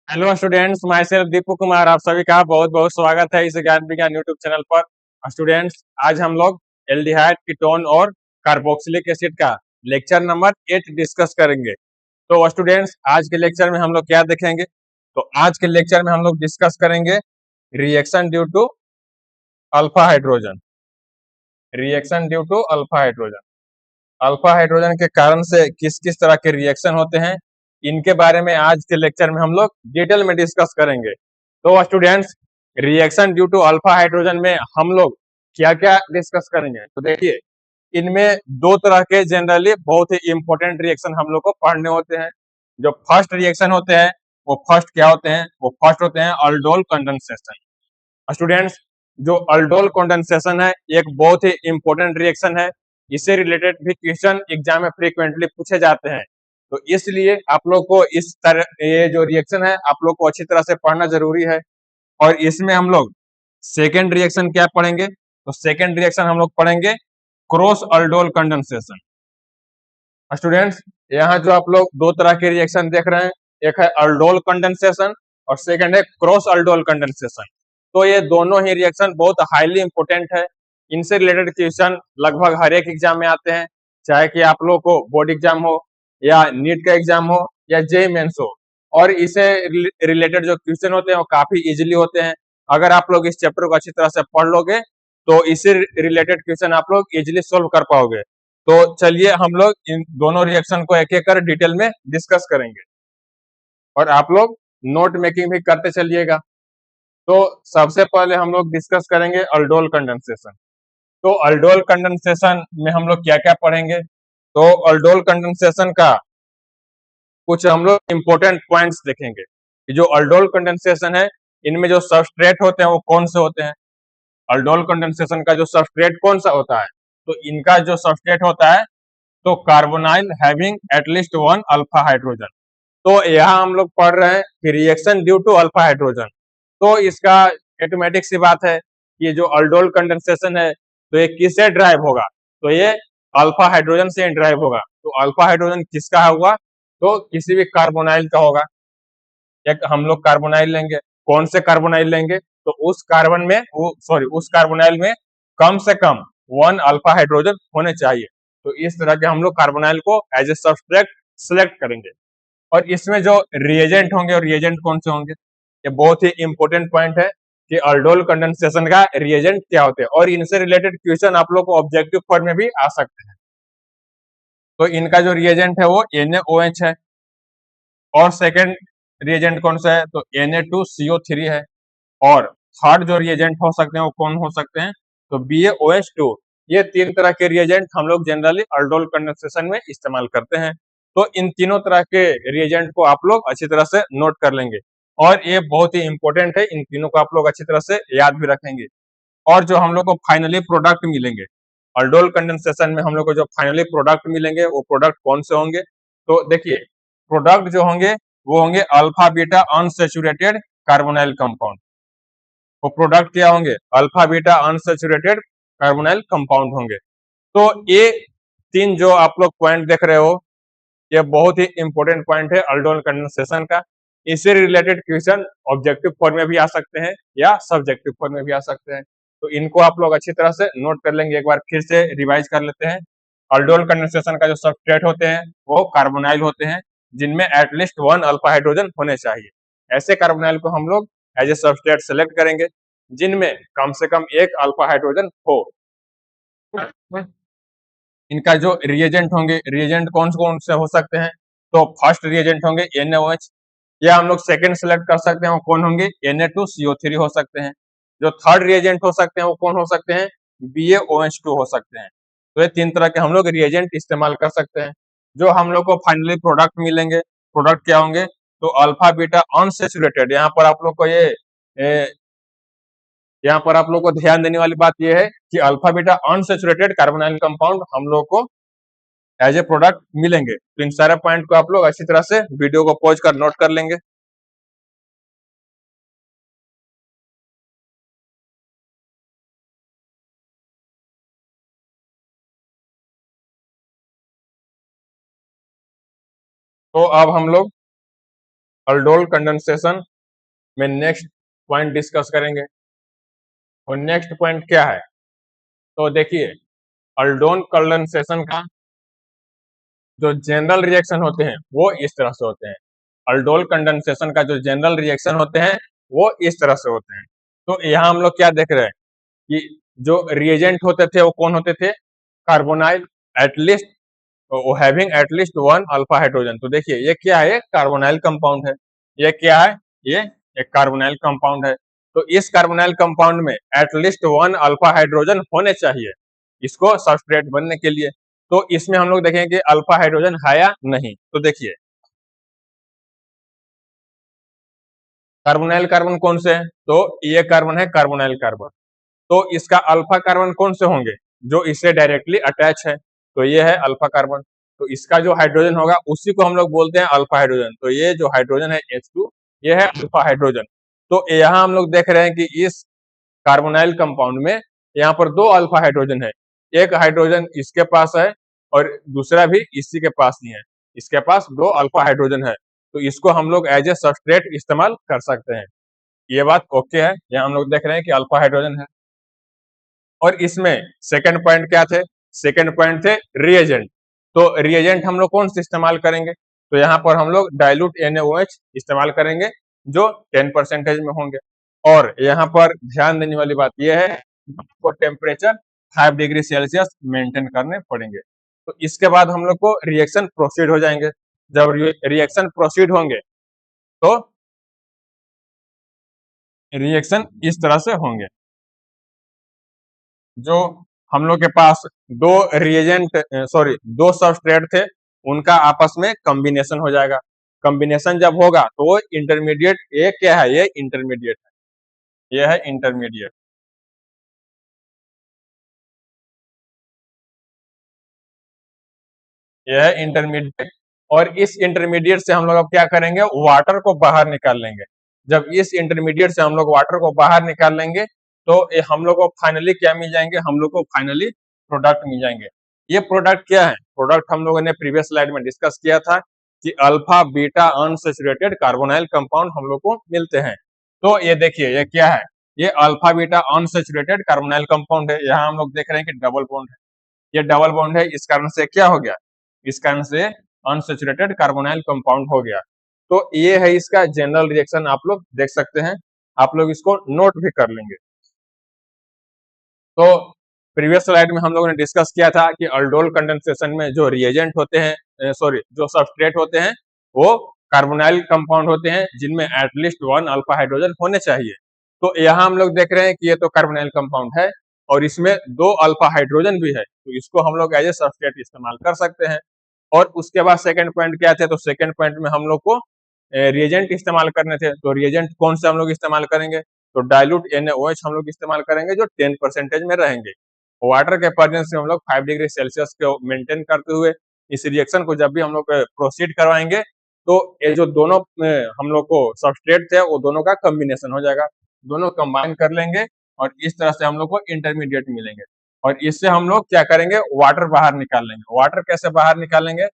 Hello students, my self Deepu Kumar. आप सभी का बहुत बहुत स्वागत है इस ज्ञान विज्ञान यूट्यूब चैनल पर। स्टूडेंट्स, आज हम लोग एल्डिहाइड, कीटोन और कार्बोक्सिलिक एसिड का लेक्चर नंबर 8 डिस्कस करेंगे। तो स्टूडेंट्स, आज के लेक्चर में हम लोग क्या देखेंगे? तो आज के लेक्चर में हम लोग डिस्कस करेंगे reaction due to alpha hydrogen. Reaction due to alpha hydrogen, alpha hydrogen के कारण से किस किस तरह के रिएक्शन होते हैं, इनके बारे में आज के लेक्चर में हम लोग डिटेल में डिस्कस करेंगे। तो students, reaction due to alpha hydrogen में हम लोग क्या क्या डिस्कस करेंगे? तो देखिए, इनमें दो तरह के जनरली बहुत ही इंपॉर्टेंट रिएक्शन हम लोग को पढ़ने होते हैं। जो फर्स्ट रिएक्शन होते हैं, वो फर्स्ट क्या होते हैं? वो फर्स्ट होते हैं अल्डोल कंडेंसेशन। स्टूडेंट्स, जो अल्डोल कंडेंसेशन है, एक बहुत ही इंपॉर्टेंट रिएक्शन है। इससे रिलेटेड भी क्वेश्चन एग्जाम में फ्रीक्वेंटली पूछे जाते हैं। तो इसलिए आप लोग को इस तरह ये जो रिएक्शन है, आप लोग को अच्छी तरह से पढ़ना जरूरी है। और इसमें हम लोग सेकेंड रिएक्शन क्या पढ़ेंगे? तो सेकेंड रिएक्शन हम लोग पढ़ेंगे क्रॉस अल्डोल कंडेंसेशन। स्टूडेंट्स, यहाँ जो आप लोग दो तरह के रिएक्शन देख रहे हैं, एक है अल्डोल कंडेंसेशन और सेकंड है क्रॉस अल्डोल कंडेंसेशन। तो ये दोनों ही रिएक्शन बहुत हाईली इंपोर्टेंट है। इनसे रिलेटेड क्वेश्चन लगभग हर एक एग्जाम में आते हैं, चाहे कि आप लोग को बोर्ड एग्जाम हो या नीट का एग्जाम हो या जेईई मेंस हो। और इसे रिलेटेड जो क्वेश्चन होते हैं वो काफी इजिली होते हैं। अगर आप लोग इस चैप्टर को अच्छी तरह से पढ़ लोगे तो इससे रिलेटेड क्वेश्चन आप लोग इजिली सोल्व कर पाओगे। तो चलिए हम लोग इन दोनों रिएक्शन को एक एक कर डिटेल में डिस्कस करेंगे और आप लोग नोट मेकिंग भी करते चलिएगा। तो सबसे पहले हम लोग डिस्कस करेंगे अल्डोल कंडेंसेशन। तो अल्डोल कंडेंसेशन में हम लोग क्या क्या पढ़ेंगे? तो अल्डोल कंडेंसेशन का कुछ हम लोग इंपॉर्टेंट पॉइंट्स देखेंगे कि जो अल्डोल कंडेंसेशन है, इनमें जो सबस्ट्रेट होते हैं वो कौन से होते हैं। अल्डोल कंडेंसेशन का जो सबस्ट्रेट कौन सा होता है? तो इनका जो सबस्ट्रेट होता है, तो carbonyl having at least one alpha hydrogen. तो यहाँ हम लोग पढ़ रहे हैं कि reaction due to alpha hydrogen. तो इसका ऑटोमेटिक सी बात है कि ये जो अल्डोल कंडेंसेशन है, तो ये किससे ड्राइव होगा? तो ये अल्फा हाइड्रोजन से ड्राइव होगा। तो अल्फा हाइड्रोजन किसका होगा? तो किसी भी कार्बोनाइल का होगा। एक हम लोग कार्बोनाइल लेंगे, कौन से कार्बोनाइल लेंगे? तो उस कार्बन में वो सॉरी उस कार्बोनाइल में कम से कम वन अल्फा हाइड्रोजन होने चाहिए। तो इस तरह के हम लोग कार्बोनाइल को एज ए सब्सट्रेट सिलेक्ट करेंगे। और इसमें जो रिएजेंट होंगे, और रिएजेंट कौन से होंगे, ये बहुत ही इंपॉर्टेंट पॉइंट है कि अल्डोल कंडेंसेशन का रिएजेंट क्या होते हैं। और इनसे रिलेटेड क्वेश्चन आप लोग को ऑब्जेक्टिव फॉर्म में भी आ सकते हैं। तो इनका जो रिएजेंट है वो NaOH है। और सेकंड रिएजेंट कौन सा है? तो Na2CO3 है। और थर्ड जो रिएजेंट हो सकते हैं वो कौन हो सकते हैं? तो BaOH2। ये तीन तरह के रिएजेंट हम लोग जनरली अल्डोल कंडेंसेशन में इस्तेमाल करते हैं। तो इन तीनों तरह के रिएजेंट को आप लोग अच्छी तरह से नोट कर लेंगे। और ये बहुत ही इंपॉर्टेंट है, इन तीनों को आप लोग अच्छी तरह से याद भी रखेंगे। और जो हम लोग को फाइनली प्रोडक्ट मिलेंगे, अल्डोल कंडेंसेशन में हम लोग को जो फाइनली प्रोडक्ट मिलेंगे, वो प्रोडक्ट कौन से होंगे? तो देखिए, प्रोडक्ट जो होंगे वो होंगे alpha beta unsaturated carbonyl compound. वो प्रोडक्ट क्या होंगे? Alpha beta unsaturated carbonyl compound होंगे। तो ये तीन जो आप लोग पॉइंट देख रहे हो, ये बहुत ही इंपॉर्टेंट पॉइंट है अल्डोल कंडेंसेशन का। इससे रिलेटेड क्वेश्चन ऑब्जेक्टिव फॉर्म में भी आ सकते हैं या सब्जेक्टिव फॉर्म में भी आ सकते हैं। तो इनको आप लोग अच्छी तरह से नोट कर लेंगे। एक बार फिर से रिवाइज कर लेते हैं। अल्डोल कंडेंसेशन का जो सबस्ट्रेट होते हैं वो कार्बोनाइल होते हैं, जिनमें एटलीस्ट वन अल्फा हाइड्रोजन होने चाहिए। ऐसे कार्बोनाइल को हम लोग एज ए सबस्ट्रेट सेलेक्ट करेंगे जिनमें कम से कम एक अल्फा हाइड्रोजन हो। इनका जो रिएजेंट होंगे, रिएजेंट कौन कौन से हो सकते हैं? तो फर्स्ट रिएजेंट होंगे NaOH, या हम लोग सेकंड सेलेक्ट कर सकते हैं, वो कौन होंगे? Na2CO3 हो सकते हैं। जो थर्ड रिएजेंट हो सकते हैं वो कौन हो सकते हैं? BaOH2 हो सकते हैं। तो ये तीन तरह के हम लोग रिएजेंट इस्तेमाल कर सकते हैं। जो हम लोग को फाइनली प्रोडक्ट मिलेंगे, प्रोडक्ट क्या होंगे? तो अल्फा बीटा अनसैचुरेटेड। यहाँ पर आप लोग को यहाँ पर आप लोग को ध्यान देने वाली बात यह है कि alpha beta unsaturated carbonyl compound हम लोग को एज ए प्रोडक्ट मिलेंगे। तो इन सारे पॉइंट को आप लोग अच्छी तरह से वीडियो को पॉज कर नोट कर लेंगे। तो अब हम लोग अल्डोल कंडेंसेशन में नेक्स्ट पॉइंट डिस्कस करेंगे। और नेक्स्ट पॉइंट क्या है, तो देखिए अल्डोल कंडेंसेशन का जो जनरल रिएक्शन होते हैं वो इस तरह से होते हैं। अल्डोल कंडेंसेशन का जो जनरल रिएक्शन होते हैं वो इस तरह से होते हैं। तो यहाँ हम लोग क्या देख रहे हैं कि जो रिएजेंट होते थे वो कौन होते थे, carbonyl at least having at least one alpha hydrogen. तो देखिए ये क्या है, कार्बोनाइल कंपाउंड है। ये क्या है, ये एक कार्बोनाइल कंपाउंड है। तो इस कार्बोनाइल कंपाउंड में एटलीस्ट वन अल्फा हाइड्रोजन होने चाहिए इसको सबस्ट्रेट बनने के लिए। तो इसमें हम लोग देखेंगे कि अल्फा हाइड्रोजन है या नहीं। तो देखिए कार्बोनाइल कार्बन कौन से हैं, तो ये कार्बन है कार्बोनाइल कार्बन। तो इसका अल्फा कार्बन कौन से होंगे, जो इससे डायरेक्टली अटैच है, तो ये है अल्फा कार्बन। तो इसका जो हाइड्रोजन होगा उसी को हम लोग बोलते हैं अल्फा हाइड्रोजन। तो ये जो हाइड्रोजन है H2 ये है अल्फा हाइड्रोजन। तो यहाँ हम लोग देख रहे हैं कि इस कार्बोनाइल कंपाउंड में यहाँ पर दो अल्फा हाइड्रोजन है। एक हाइड्रोजन इसके पास है और दूसरा भी इसी के पास ही है। इसके पास दो अल्फा हाइड्रोजन है। तो इसको हम लोग एज ए सबस्ट्रेट इस्तेमाल कर सकते हैं। ये बात ओके है। यहाँ हम लोग देख रहे हैं कि अल्फा हाइड्रोजन है। और इसमें सेकंड पॉइंट क्या थे, सेकंड पॉइंट थे रिएजेंट। तो रिएजेंट हम लोग कौन से इस्तेमाल करेंगे, तो यहाँ पर हम लोग डाइल्यूट NaOH इस्तेमाल करेंगे जो 10% में होंगे। और यहाँ पर ध्यान देने वाली बात यह है आपको टेम्परेचर 5 डिग्री सेल्सियस मेंटेन करने पड़ेंगे। तो इसके बाद हम लोग को रिएक्शन प्रोसीड हो जाएंगे। जब रिएक्शन प्रोसीड होंगे तो रिएक्शन इस तरह से होंगे। जो हम लोग के पास दो रिएजेंट दो सबस्ट्रेट थे उनका आपस में कॉम्बिनेशन हो जाएगा। कॉम्बिनेशन जब होगा तो वो इंटरमीडिएट, ये क्या है, ये इंटरमीडिएट है, ये है इंटरमीडिएट। यह है इंटरमीडिएट। और इस इंटरमीडिएट से हम लोग अब क्या करेंगे, वाटर को बाहर निकाल लेंगे। जब इस इंटरमीडिएट से हम लोग वाटर को बाहर निकाल लेंगे तो हम लोग को फाइनली क्या मिल जाएंगे, हम लोग को फाइनली प्रोडक्ट मिल जाएंगे। ये प्रोडक्ट क्या है, प्रोडक्ट हम लोगों ने प्रीवियस स्लाइड में डिस्कस किया था कि alpha beta unsaturated carbonyl compound हम लोग को मिलते हैं। तो ये देखिए ये क्या है, ये alpha beta unsaturated carbonyl compound है। यहाँ हम लोग देख रहे हैं कि डबल बॉन्ड है, ये डबल बॉन्ड है। इस कारण से क्या हो गया, इस कारण से अनसैचुरेटेड कार्बोनाइल कंपाउंड हो गया। तो ये है इसका जनरल रिएक्शन, आप लोग देख सकते हैं, आप लोग इसको नोट भी कर लेंगे। तो प्रीवियस स्लाइड में हम लोगों ने डिस्कस किया था कि अल्डोल कंडेंसेशन में जो रिएजेंट होते हैं, जो सबस्ट्रेट होते हैं वो कार्बोनाइल कंपाउंड होते हैं जिनमें एटलीस्ट वन अल्फा हाइड्रोजन होने चाहिए। तो यहाँ हम लोग देख रहे हैं कि ये तो कार्बोनाइल कंपाउंड है और इसमें दो अल्फा हाइड्रोजन भी है। तो इसको हम लोग एज ए सबस्ट्रेट इस्तेमाल कर सकते हैं। और उसके बाद सेकंड पॉइंट क्या थे, तो सेकंड पॉइंट में हम लोग को रिएजेंट इस्तेमाल करने थे। तो रिएजेंट कौन से हम लोग इस्तेमाल करेंगे, तो डाइल्यूट NaOH हम लोग इस्तेमाल करेंगे जो 10% में रहेंगे। वाटर के प्रेजेंस में हम लोग 5 डिग्री सेल्सियस को मेंटेन करते हुए इस रिएक्शन को जब भी हम लोग प्रोसीड करवाएंगे तो ये जो दोनों हम लोग को सबस्ट्रेट थे वो दोनों का कॉम्बिनेशन हो जाएगा, दोनों कंबाइन कर लेंगे और इस तरह से हम लोग को इंटरमीडिएट मिलेंगे। और इससे हम लोग क्या करेंगे, वाटर बाहर निकाल लेंगे। वाटर कैसे बाहर निकालेंगे,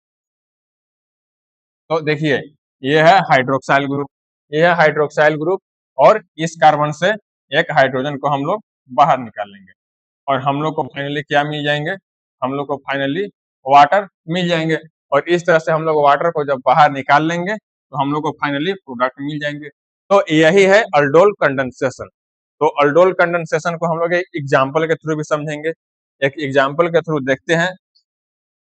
तो देखिए ये है हाइड्रोक्साइल ग्रुप, ये है हाइड्रोक्साइल ग्रुप और इस कार्बन से एक हाइड्रोजन को हम लोग बाहर निकाल लेंगे और हम लोग को फाइनली क्या मिल जाएंगे, हम लोग को फाइनली वाटर मिल जाएंगे। और इस तरह से हम लोग वाटर को जब बाहर निकाल लेंगे तो हम लोग को फाइनली प्रोडक्ट मिल जाएंगे। तो यही है अल्डोल कंडेंसेशन। तो अल्डोल कंडेंसेशन को हम लोग एक एग्जाम्पल के थ्रू भी समझेंगे। एक एग्जाम्पल के थ्रू देखते हैं।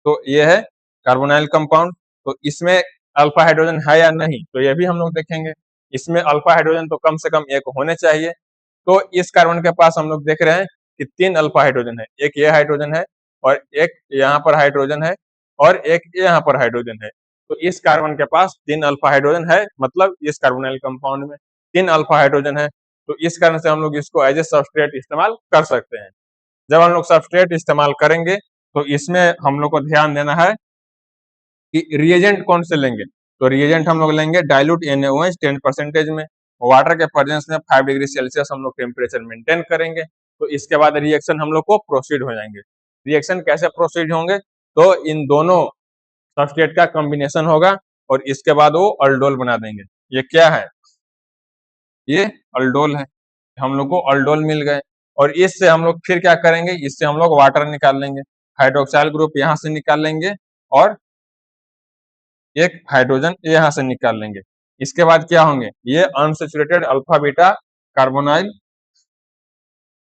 तो ये है कार्बोनाइल कंपाउंड, तो इसमें अल्फा हाइड्रोजन है या नहीं, तो ये भी हम लोग देखेंगे। इसमें अल्फा हाइड्रोजन तो कम से कम एक होने चाहिए। तो इस कार्बन के पास हम लोग देख रहे हैं कि 3 अल्फा हाइड्रोजन है, एक ये हाइड्रोजन है और एक यहाँ पर हाइड्रोजन है और एक यहाँ पर हाइड्रोजन है। तो इस कार्बन के पास 3 अल्फा हाइड्रोजन है, मतलब इस कार्बोनाइल कंपाउंड में 3 अल्फा हाइड्रोजन है। तो इस कारण से हम लोग इसको एज ए सबस्ट्रेट इस्तेमाल कर सकते हैं। जब हम लोग सबस्ट्रेट इस्तेमाल करेंगे तो इसमें हम लोग को ध्यान देना है कि रिएजेंट कौन से लेंगे, तो रिएजेंट हम लोग लेंगे डाइल्यूट NaOH 10% में। वाटर के प्रेजेंस में 5 डिग्री सेल्सियस हम लोग टेम्परेचर मेंटेन करेंगे। तो इसके बाद रिएक्शन हम लोग को प्रोसीड हो जाएंगे। रिएक्शन कैसे प्रोसीड होंगे, तो इन दोनों सबस्ट्रेट का कॉम्बिनेशन होगा और इसके बाद वो अल्डोल बना देंगे। ये क्या है, ये अल्डोल है। हम लोग को अल्डोल मिल गए और इससे हम लोग फिर क्या करेंगे, इससे हम लोग वाटर निकाल लेंगे, हाइड्रोक्साइल ग्रुप यहाँ से निकाल लेंगे और एक हाइड्रोजन यहाँ से निकाल लेंगे। इसके बाद क्या होंगे, ये unsaturated alpha beta carbonyl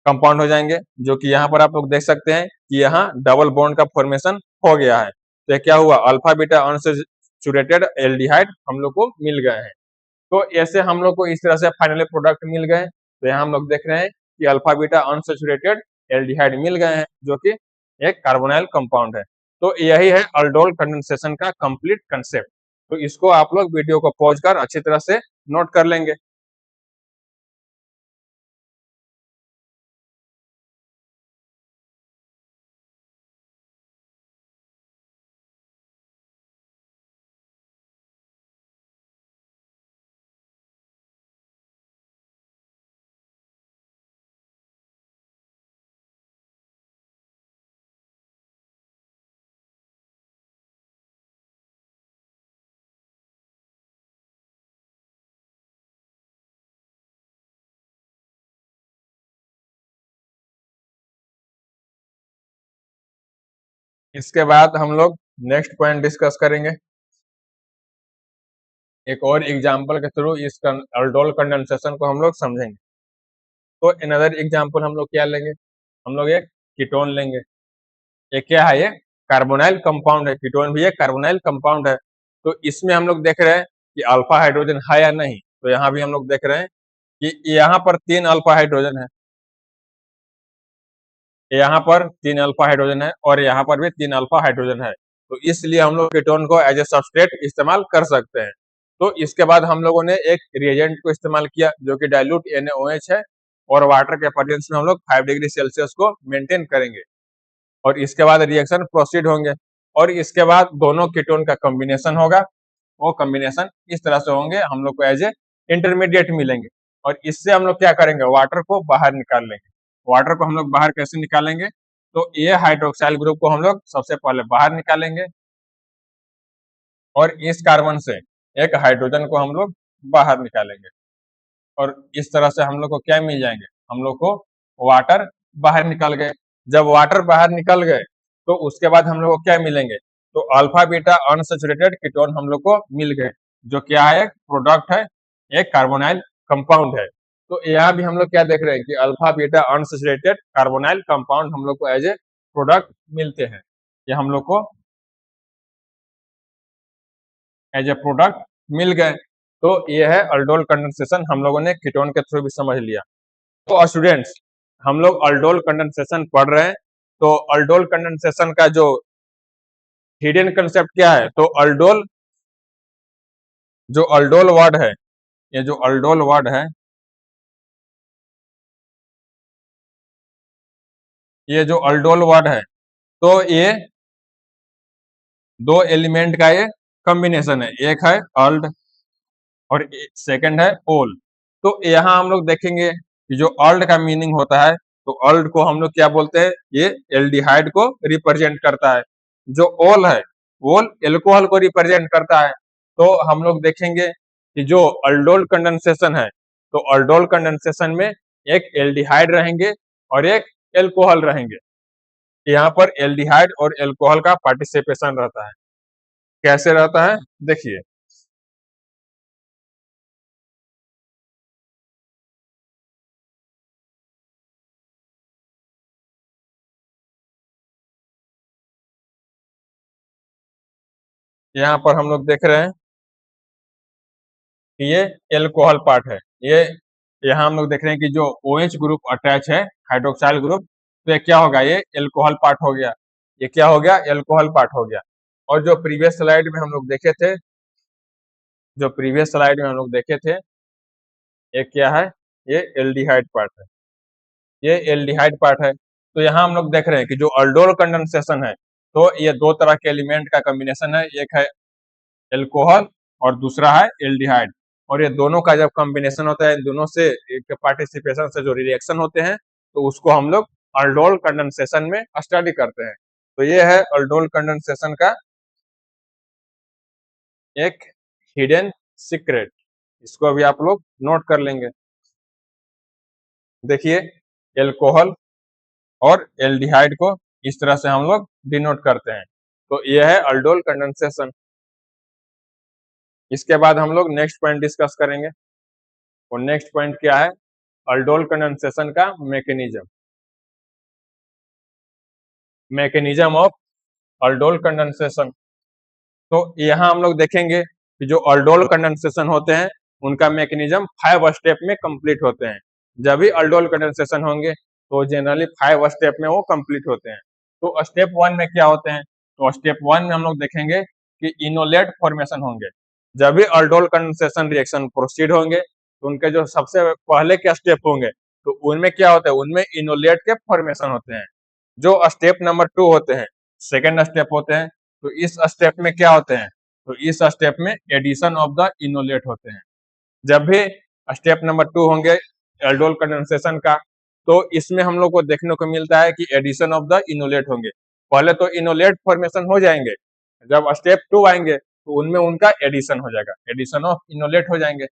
compound हो जाएंगे, जो कि यहाँ पर आप लोग देख सकते हैं कि यहाँ डबल बॉन्ड का फॉर्मेशन हो गया है। तो क्या हुआ, अल्फा बीटा अनसैचुरेटेड एल्डिहाइड हम लोग को मिल गए हैं। तो ऐसे हम लोग को इस तरह से फाइनली प्रोडक्ट मिल गए। तो यहाँ हम लोग देख रहे हैं कि अल्फा बीटा अनसैचुरेटेड एल्डिहाइड मिल गए हैं, जो कि एक कार्बोनाइल कंपाउंड है। तो यही है अल्डोल कंडेंसेशन का कंप्लीट कंसेप्ट। तो इसको आप लोग वीडियो को पॉज कर अच्छी तरह से नोट कर लेंगे। इसके बाद हम लोग नेक्स्ट पॉइंट डिस्कस करेंगे, एक और एग्जाम्पल के थ्रू इस अल्डोल कंडेंसेशन को हम लोग समझेंगे। तो अनदर एग्जाम्पल हम लोग क्या लेंगे, हम लोग एक कीटोन लेंगे। ये क्या है, ये कार्बोनाइल कंपाउंड है, कीटोन भी एक कार्बोनाइल कंपाउंड है। तो इसमें हम लोग देख रहे हैं कि अल्फा हाइड्रोजन है या नहीं। तो यहाँ भी हम लोग देख रहे हैं कि यहाँ पर 3 अल्फा हाइड्रोजन है, यहाँ पर 3 अल्फा हाइड्रोजन है और यहाँ पर भी 3 अल्फा हाइड्रोजन है। तो इसलिए हम लोग कीटोन को एज ए सबस्ट्रेट इस्तेमाल कर सकते हैं। तो इसके बाद हम लोगों ने एक रिएजेंट को इस्तेमाल किया, जो कि डाइल्यूट NaOH है, और वाटर के प्रेजेंस में हम लोग 5 डिग्री सेल्सियस को मेंटेन करेंगे और इसके बाद रिएक्शन प्रोसीड होंगे और इसके बाद दोनों कीटोन का कॉम्बिनेशन होगा। वो कॉम्बिनेशन इस तरह से होंगे, हम लोग को एज ए इंटरमीडिएट मिलेंगे और इससे हम लोग क्या करेंगे, वाटर को बाहर निकाल लेंगे। वाटर को हम लोग बाहर कैसे निकालेंगे, तो ये हाइड्रोक्साइल ग्रुप को हम लोग सबसे पहले बाहर निकालेंगे और इस कार्बन से एक हाइड्रोजन को हम लोग बाहर निकालेंगे और इस तरह से हम लोग को क्या मिल जाएंगे, हम लोग को वाटर बाहर निकल गए। जब वाटर बाहर निकल गए तो उसके बाद हम लोग को क्या मिलेंगे, तो अल्फा बीटा अनसैचुरेटेड कीटोन हम लोग को मिल गए, जो क्या है, एक प्रोडक्ट है, एक कार्बोनाइल कंपाउंड है। तो यहाँ भी हम लोग क्या देख रहे हैं कि alpha beta unsaturated carbonyl compound हम लोग को एज ए प्रोडक्ट मिलते हैं। ये हम लोग को एज ए प्रोडक्ट मिल गए। तो ये है अल्डोल कंडेंसेशन, हम लोगों ने कीटोन के थ्रू भी समझ लिया। तो स्टूडेंट्स, हम लोग अल्डोल कंडेंसेशन पढ़ रहे हैं। तो अल्डोल कंडेंसेशन का जो हिडन कंसेप्ट क्या है, तो अल्डोल, जो अल्डोल वर्ड है, ये जो अल्डोल वर्ड है, ये जो अल्डोल वर्ड है, तो ये दो एलिमेंट का ये कॉम्बिनेशन है, एक है अल्ड और सेकंड है ओल। तो यहाँ हम लोग देखेंगे कि जो अल्ड का मीनिंग होता है, तो अल्ड को हम लोग क्या बोलते हैं, ये एल्डिहाइड को रिप्रेजेंट करता है। जो ओल है, ओल एल्कोहल को रिप्रेजेंट करता है। तो हम लोग देखेंगे कि जो अल्डोल कंडेंसेशन है, तो अल्डोल कंडेंसेशन में एक एल्डिहाइड रहेंगे और एक एल्कोहल रहेंगे। यहाँ पर एल्डिहाइड और एल्कोहल का पार्टिसिपेशन रहता है। कैसे रहता है, देखिए, यहाँ पर हम लोग देख रहे हैं कि ये एल्कोहल पार्ट है। ये यहाँ हम लोग देख रहे हैं कि जो OH ग्रुप अटैच है, हाइड्रोक्साइल ग्रुप, तो ये क्या होगा, ये एल्कोहल पार्ट हो गया। ये क्या हो गया, एल्कोहल पार्ट हो गया। और जो प्रीवियस स्लाइड में हम लोग देखे थे, जो प्रीवियस स्लाइड में हम लोग देखे थे, ये क्या है, ये एल्डिहाइड पार्ट है, ये एल्डिहाइड पार्ट है। तो यहाँ हम लोग देख रहे हैं कि जो अल्डोल कंडेंसेशन है, तो ये दो तरह के एलिमेंट का कॉम्बिनेशन है, एक है एल्कोहल और दूसरा है एल्डिहाइड। और ये दोनों का जब कॉम्बिनेशन होता है, इन दोनों से एक पार्टिसिपेशन से जो रिएक्शन होते हैं, तो उसको हम लोग अल्डोल कंडेंसेशन में स्टडी करते हैं। तो ये है अल्डोल कंडेंसेशन का एक हिडन सीक्रेट, इसको अभी आप लोग नोट कर लेंगे। देखिए एल्कोहल और एल्डिहाइड को इस तरह से हम लोग डिनोट करते हैं। तो यह है अल्डोल कंडेंसेशन। इसके बाद हम लोग नेक्स्ट पॉइंट डिस्कस करेंगे, और नेक्स्ट पॉइंट क्या है, अल्डोल कंडेंसेशन का mechanism. Mechanism of aldol condensation. तो यहाँ हम लोग देखेंगे कि जो अल्डोल कंडेंसेशन होते हैं उनका मैकेनिज्म 5 स्टेप में कंप्लीट होते हैं। जब भी अल्डोल कंडेंसेशन होंगे तो जनरली 5 स्टेप में वो कंप्लीट होते हैं। तो स्टेप 1 में क्या होते हैं, तो स्टेप 1 में हम लोग देखेंगे कि इनोलेट फॉर्मेशन होंगे। जब भी अल्डोल कंडेंसेशन रिएक्शन प्रोसीड होंगे तो उनके जो सबसे पहले के स्टेप होंगे तो उनमें क्या होता है, उनमें इनोलेट के फॉर्मेशन होते हैं। जो स्टेप नंबर 2 होते हैं, सेकेंड स्टेप होते हैं, तो इस स्टेप में क्या होते हैं, तो इस स्टेप में एडिशन ऑफ द इनोलेट होते हैं। जब भी स्टेप नंबर 2 होंगे एल्डोल कंडेंसेशन का, तो इसमें हम लोग को देखने को मिलता है कि एडिशन ऑफ द इनोलेट होंगे। पहले तो इनोलेट फॉर्मेशन हो जाएंगे, जब स्टेप 2 आएंगे तो उनमें उनका एडिशन हो जाएगा, एडिशन ऑफ इनोलेट हो जाएंगे।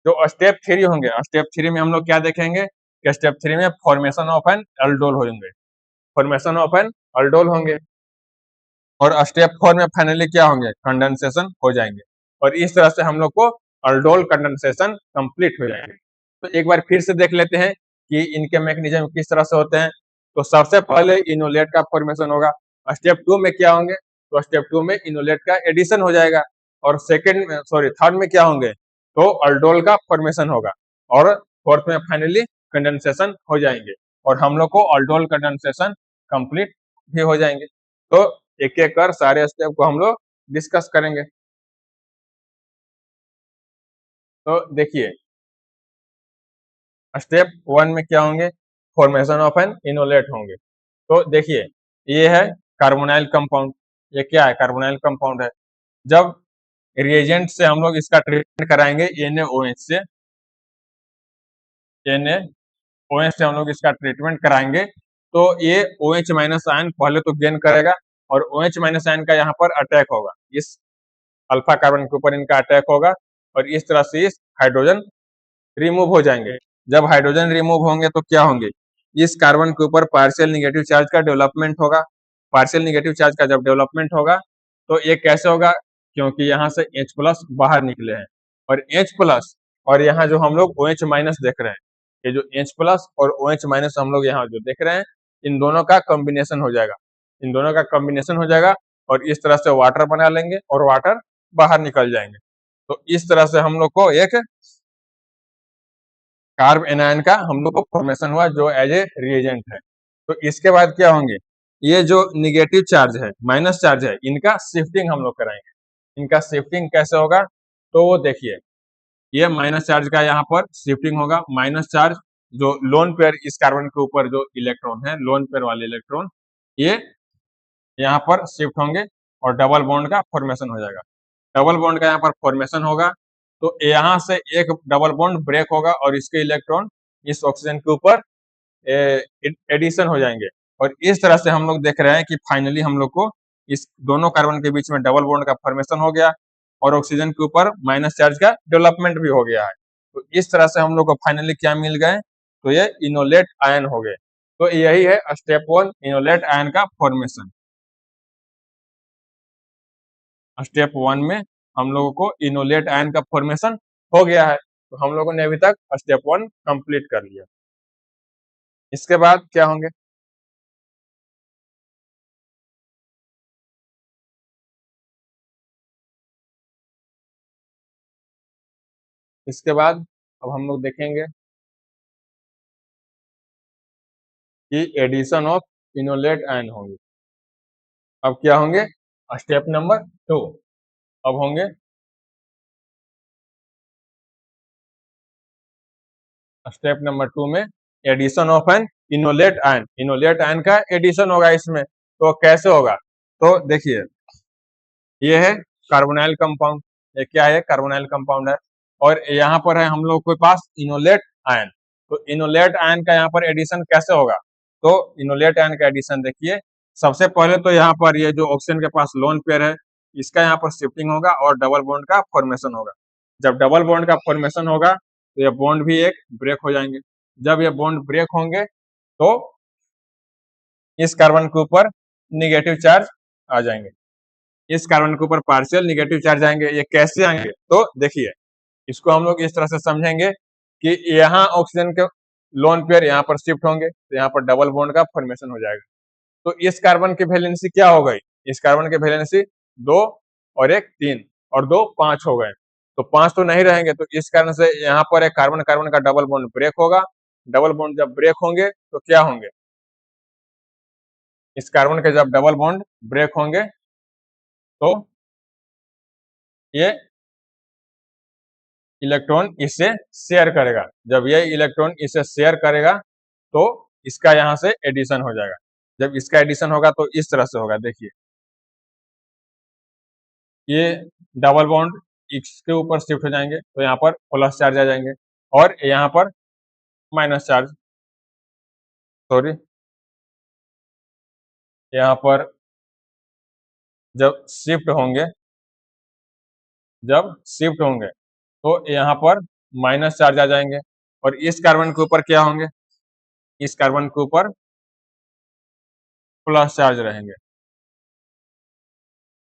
जो स्टेप 3 होंगे, स्टेप 3 में हम लोग क्या देखेंगे कि स्टेप 3 में फॉर्मेशन ऑफ एन अल्डोल होंगे, फॉर्मेशन ऑफ एन अल्डोल होंगे। और स्टेप 4 में फाइनली क्या होंगे, कंडेंसेशन हो जाएंगे। और इस तरह से हम लोग को अल्डोल कंडेंसेशन कंप्लीट हो जाएंगे। तो एक बार फिर से देख लेते हैं कि इनके मैकेनिज्म किस तरह से होते हैं। तो सबसे पहले इनोलेट का फॉर्मेशन होगा। स्टेप 2 में क्या होंगे, तो स्टेप 2 में इनोलेट का एडिशन हो जाएगा। और थर्ड में क्या होंगे, तो अल्डोल का फॉर्मेशन होगा। और फोर्थ में फाइनली कंडेंसेशन हो जाएंगे और हम लोग को अल्डोल कंडेंसेशन कंप्लीट भी हो जाएंगे। तो एक एक कर सारे स्टेप को हम लोग डिस्कस करेंगे। तो देखिए स्टेप 1 में क्या होंगे, फॉर्मेशन ऑफ एन इनोलेट होंगे। तो देखिए ये है कार्बोनाइल कंपाउंड। ये क्या है, कार्बोनाइल कंपाउंड है। जब रिएजेंट से हम लोग इसका ट्रीटमेंट कराएंगे NaOH से, NaOH से हम लोग इसका ट्रीटमेंट कराएंगे तो ये OH माइनस आयन पहले तो गेन करेगा और OH माइनस आयन का यहाँ पर अटैक होगा, इस अल्फा कार्बन के ऊपर इनका अटैक होगा और इस तरह से इस हाइड्रोजन रिमूव हो जाएंगे। जब हाइड्रोजन रिमूव होंगे तो क्या होंगे, इस कार्बन के ऊपर पार्शियल निगेटिव चार्ज का डेवलपमेंट होगा। पार्शियल निगेटिव चार्ज का जब डेवलपमेंट होगा तो ये कैसे होगा, क्योंकि यहाँ से H प्लस बाहर निकले हैं और H प्लस और यहाँ जो हम लोग OH माइनस देख रहे हैं, ये जो H प्लस और OH माइनस हम लोग यहाँ जो देख रहे हैं, इन दोनों का कॉम्बिनेशन हो जाएगा, इन दोनों का कॉम्बिनेशन हो जाएगा और इस तरह से वाटर बना लेंगे और वाटर बाहर निकल जाएंगे। तो इस तरह से हम लोग को एक कार्ब एनायन का हम लोग को फॉर्मेशन हुआ जो एज ए रिएजेंट है। तो इसके बाद क्या होंगे, ये जो निगेटिव चार्ज है, माइनस चार्ज है, इनका शिफ्टिंग हम लोग कराएंगे। इनका शिफ्टिंग कैसे होगा, तो वो देखिए ये माइनस चार्ज का यहाँ पर शिफ्टिंग होगा। माइनस चार्ज जो लोन पेयर इस कार्बन के ऊपर जो इलेक्ट्रॉन है, लोन पेयर वाले इलेक्ट्रॉन, ये यहाँ पर शिफ्ट होंगे और डबल बॉन्ड का फॉर्मेशन हो जाएगा। डबल बॉन्ड का यहाँ पर फॉर्मेशन होगा तो यहाँ से एक डबल बॉन्ड ब्रेक होगा और इसके इलेक्ट्रॉन इस ऑक्सीजन के ऊपर एडिशन हो जाएंगे। और इस तरह से हम लोग देख रहे हैं कि फाइनली हम लोग को इस दोनों कार्बन के बीच में डबल बॉन्ड का फॉर्मेशन हो गया और ऑक्सीजन के ऊपर माइनस चार्ज का डेवलपमेंट भी हो गया है। तो इस तरह से हम लोग को फाइनली क्या मिल गए, तो ये इनोलेट आयन हो गए। तो यही है स्टेप 1 इनोलेट आयन का फॉर्मेशन। स्टेप 1 में हम लोगों को इनोलेट आयन का फॉर्मेशन हो गया है। तो हम लोगों ने अभी तक स्टेप 1 कंप्लीट कर लिया। इसके बाद क्या होंगे, इसके बाद अब हम लोग देखेंगे कि एडिशन ऑफ इनोलेट आयन होंगे। अब क्या होंगे, स्टेप नंबर 2 अब होंगे स्टेप नंबर 2 में addition of an enolate ion. Enolate ion का एडिशन होगा इसमें। तो कैसे होगा, तो देखिए ये है कार्बोनाइल कंपाउंड। ये क्या है, कार्बोनाइल कंपाउंड है और यहाँ पर है हम लोग के पास इनोलेट आयन। तो इनोलेट आयन का यहाँ पर एडिशन कैसे होगा, तो इनोलेट आयन का एडिशन देखिए, सबसे पहले तो यहाँ पर ये जो ऑक्सीजन के पास लोन पेयर है इसका यहाँ पर शिफ्टिंग होगा और डबल बॉन्ड का फॉर्मेशन होगा। जब डबल बॉन्ड का फॉर्मेशन होगा तो ये बॉन्ड भी एक ब्रेक हो जाएंगे। जब ये बॉन्ड ब्रेक होंगे तो इस कार्बन के ऊपर निगेटिव चार्ज आ जाएंगे, इस कार्बन के ऊपर पार्शियल निगेटिव चार्ज आएंगे। ये कैसे आएंगे तो देखिए, इसको हम लोग इस तरह से समझेंगे कि यहाँ ऑक्सीजन के लोन पेयर यहाँ पर शिफ्ट होंगे तो यहाँ पर डबल बॉन्ड का फॉर्मेशन हो जाएगा। तो इस कार्बन की वैलेंसी क्या हो गई, इस कार्बन की वैलेंसी 2 और एक 3 और 2 5 हो गए। तो 5 तो नहीं रहेंगे, तो इस कारण से यहाँ पर एक कार्बन कार्बन का डबल बॉन्ड ब्रेक होगा। डबल बॉन्ड जब ब्रेक होंगे तो क्या होंगे, इस कार्बन के जब डबल बॉन्ड ब्रेक होंगे तो ये इलेक्ट्रॉन इससे शेयर करेगा। जब ये इलेक्ट्रॉन इससे शेयर करेगा तो इसका यहाँ से एडिशन हो जाएगा। जब इसका एडिशन होगा तो इस तरह से होगा, देखिए ये डबल बॉन्ड इसके ऊपर शिफ्ट हो जाएंगे तो यहाँ पर प्लस चार्ज आ जाएंगे और यहाँ पर माइनस चार्ज, सॉरी यहाँ पर जब शिफ्ट होंगे, जब शिफ्ट होंगे तो यहाँ पर माइनस चार्ज आ जाएंगे और इस कार्बन के ऊपर क्या होंगे, इस कार्बन के ऊपर प्लस चार्ज रहेंगे,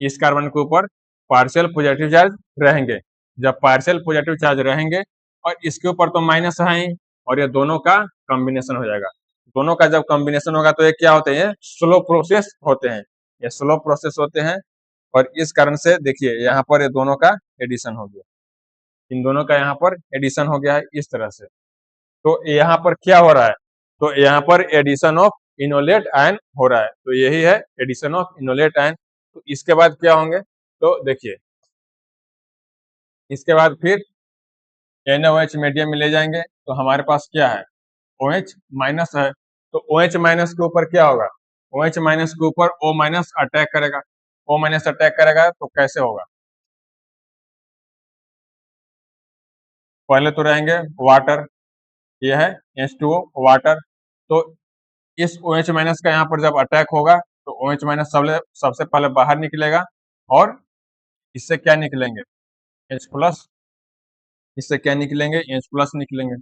इस कार्बन के ऊपर पार्शियल पॉजिटिव चार्ज रहेंगे। जब पार्शियल पॉजिटिव चार्ज रहेंगे और इसके ऊपर तो माइनस है ही, और ये दोनों का कॉम्बिनेशन हो जाएगा। दोनों का जब कॉम्बिनेशन होगा तो ये क्या होते हैं, स्लो प्रोसेस होते हैं, ये स्लो प्रोसेस होते हैं। और इस कारण से देखिए यहाँ पर ये दोनों का एडिशन हो गया, इन दोनों का यहाँ पर एडिशन हो गया है इस तरह से। तो यहाँ पर क्या हो रहा है, तो यहाँ पर एडिशन ऑफ इनोलेट आयन हो रहा है, तो यही है एडिशन ऑफ इनोलेट आयन। तो इसके बाद क्या होंगे, तो देखिए इसके बाद फिर NaOH मीडियम में ले जाएंगे तो हमारे पास क्या है, OH माइनस है। तो OH माइनस के ऊपर क्या होगा, OH माइनस के ऊपर O माइनस अटैक करेगा। O माइनस अटैक करेगा तो कैसे होगा, पहले तो रहेंगे वाटर, ये है H2O वाटर। तो इस OH माइनस का यहाँ पर जब अटैक होगा तो OH माइनस सबसे पहले बाहर निकलेगा और इससे क्या निकलेंगे, H प्लस, इससे क्या निकलेंगे, H प्लस निकलेंगे,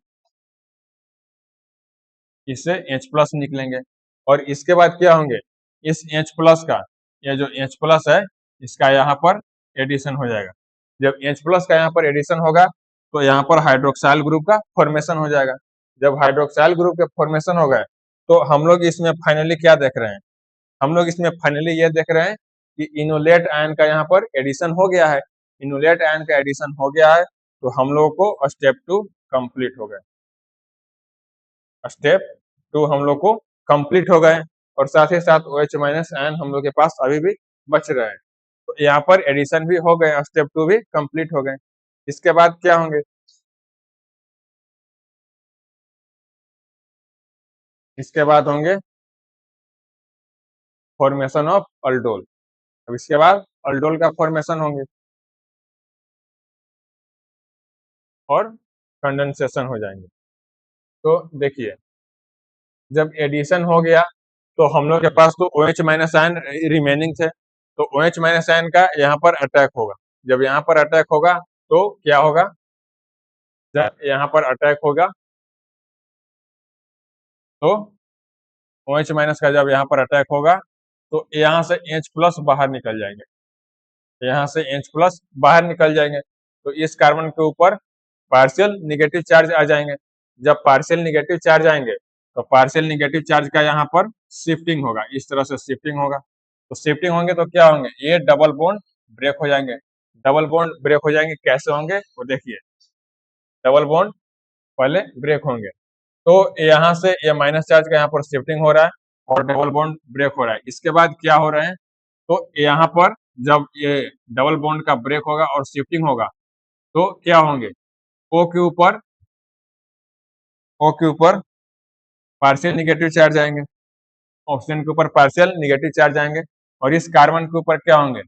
इससे H प्लस निकलेंगे। और इसके बाद क्या होंगे, इस H प्लस का, ये जो H प्लस है इसका यहाँ पर एडिशन हो जाएगा। जब H प्लस का यहाँ पर एडिशन होगा तो यहाँ पर हाइड्रोक्साइल ग्रुप का फॉर्मेशन हो जाएगा। जब हाइड्रोक्साइल ग्रुप के फॉर्मेशन हो गए तो हम लोग इसमें फाइनली क्या देख रहे हैं, हम लोग इसमें फाइनली ये देख रहे हैं कि इनोलेट आयन का यहाँ पर एडिशन हो गया है। इनोलेट आयन का एडिशन हो गया है तो हम लोग को स्टेप 2 कंप्लीट हो गए, स्टेप 2 हम लोग को कंप्लीट हो गए। और साथ ही साथ OH माइनस आयन हम लोग के पास अभी भी बच रहे हैं। तो यहाँ पर एडिशन भी हो गए, स्टेप 2 भी कंप्लीट हो गए। इसके बाद क्या होंगे, इसके बाद होंगे फॉर्मेशन ऑफ अल्डोल। अब इसके बाद अल्डोल का फॉर्मेशन होंगे और कंडेंसेशन हो जाएंगे। तो देखिए जब एडिशन हो गया तो हम लोग के पास तो OH माइनस आयन रिमेनिंग थे, तो OH माइनस आयन का यहाँ पर अटैक होगा। जब यहाँ पर अटैक होगा तो क्या होगा, जब यहाँ पर अटैक होगा तो OH माइनस का जब यहाँ पर अटैक होगा तो यहाँ से H प्लस बाहर निकल जाएंगे, यहाँ से H प्लस बाहर निकल जाएंगे। तो इस कार्बन के ऊपर पार्शियल निगेटिव चार्ज आ जाएंगे। जब पार्शियल निगेटिव चार्ज आएंगे तो पार्शियल निगेटिव चार्ज का यहाँ पर शिफ्टिंग होगा, इस तरह से शिफ्टिंग होगा। तो शिफ्टिंग होंगे तो क्या होंगे, ये डबल बॉन्ड ब्रेक हो जाएंगे। डबल बॉन्ड ब्रेक हो जाएंगे, कैसे होंगे वो देखिए, डबल बॉन्ड पहले ब्रेक होंगे तो यहाँ से ये माइनस चार्ज का यहाँ पर शिफ्टिंग हो रहा है और डबल बॉन्ड ब्रेक हो रहा है। इसके बाद क्या हो रहे हैं, तो यहाँ पर जब ये डबल बॉन्ड का ब्रेक होगा और शिफ्टिंग होगा तो क्या होंगे, ओ के ऊपर, ओ के ऊपर पार्शियल निगेटिव चार्ज आएंगे, ऑक्सीजन के ऊपर पार्शियल निगेटिव चार्ज आएंगे और इस कार्बन के ऊपर क्या होंगे,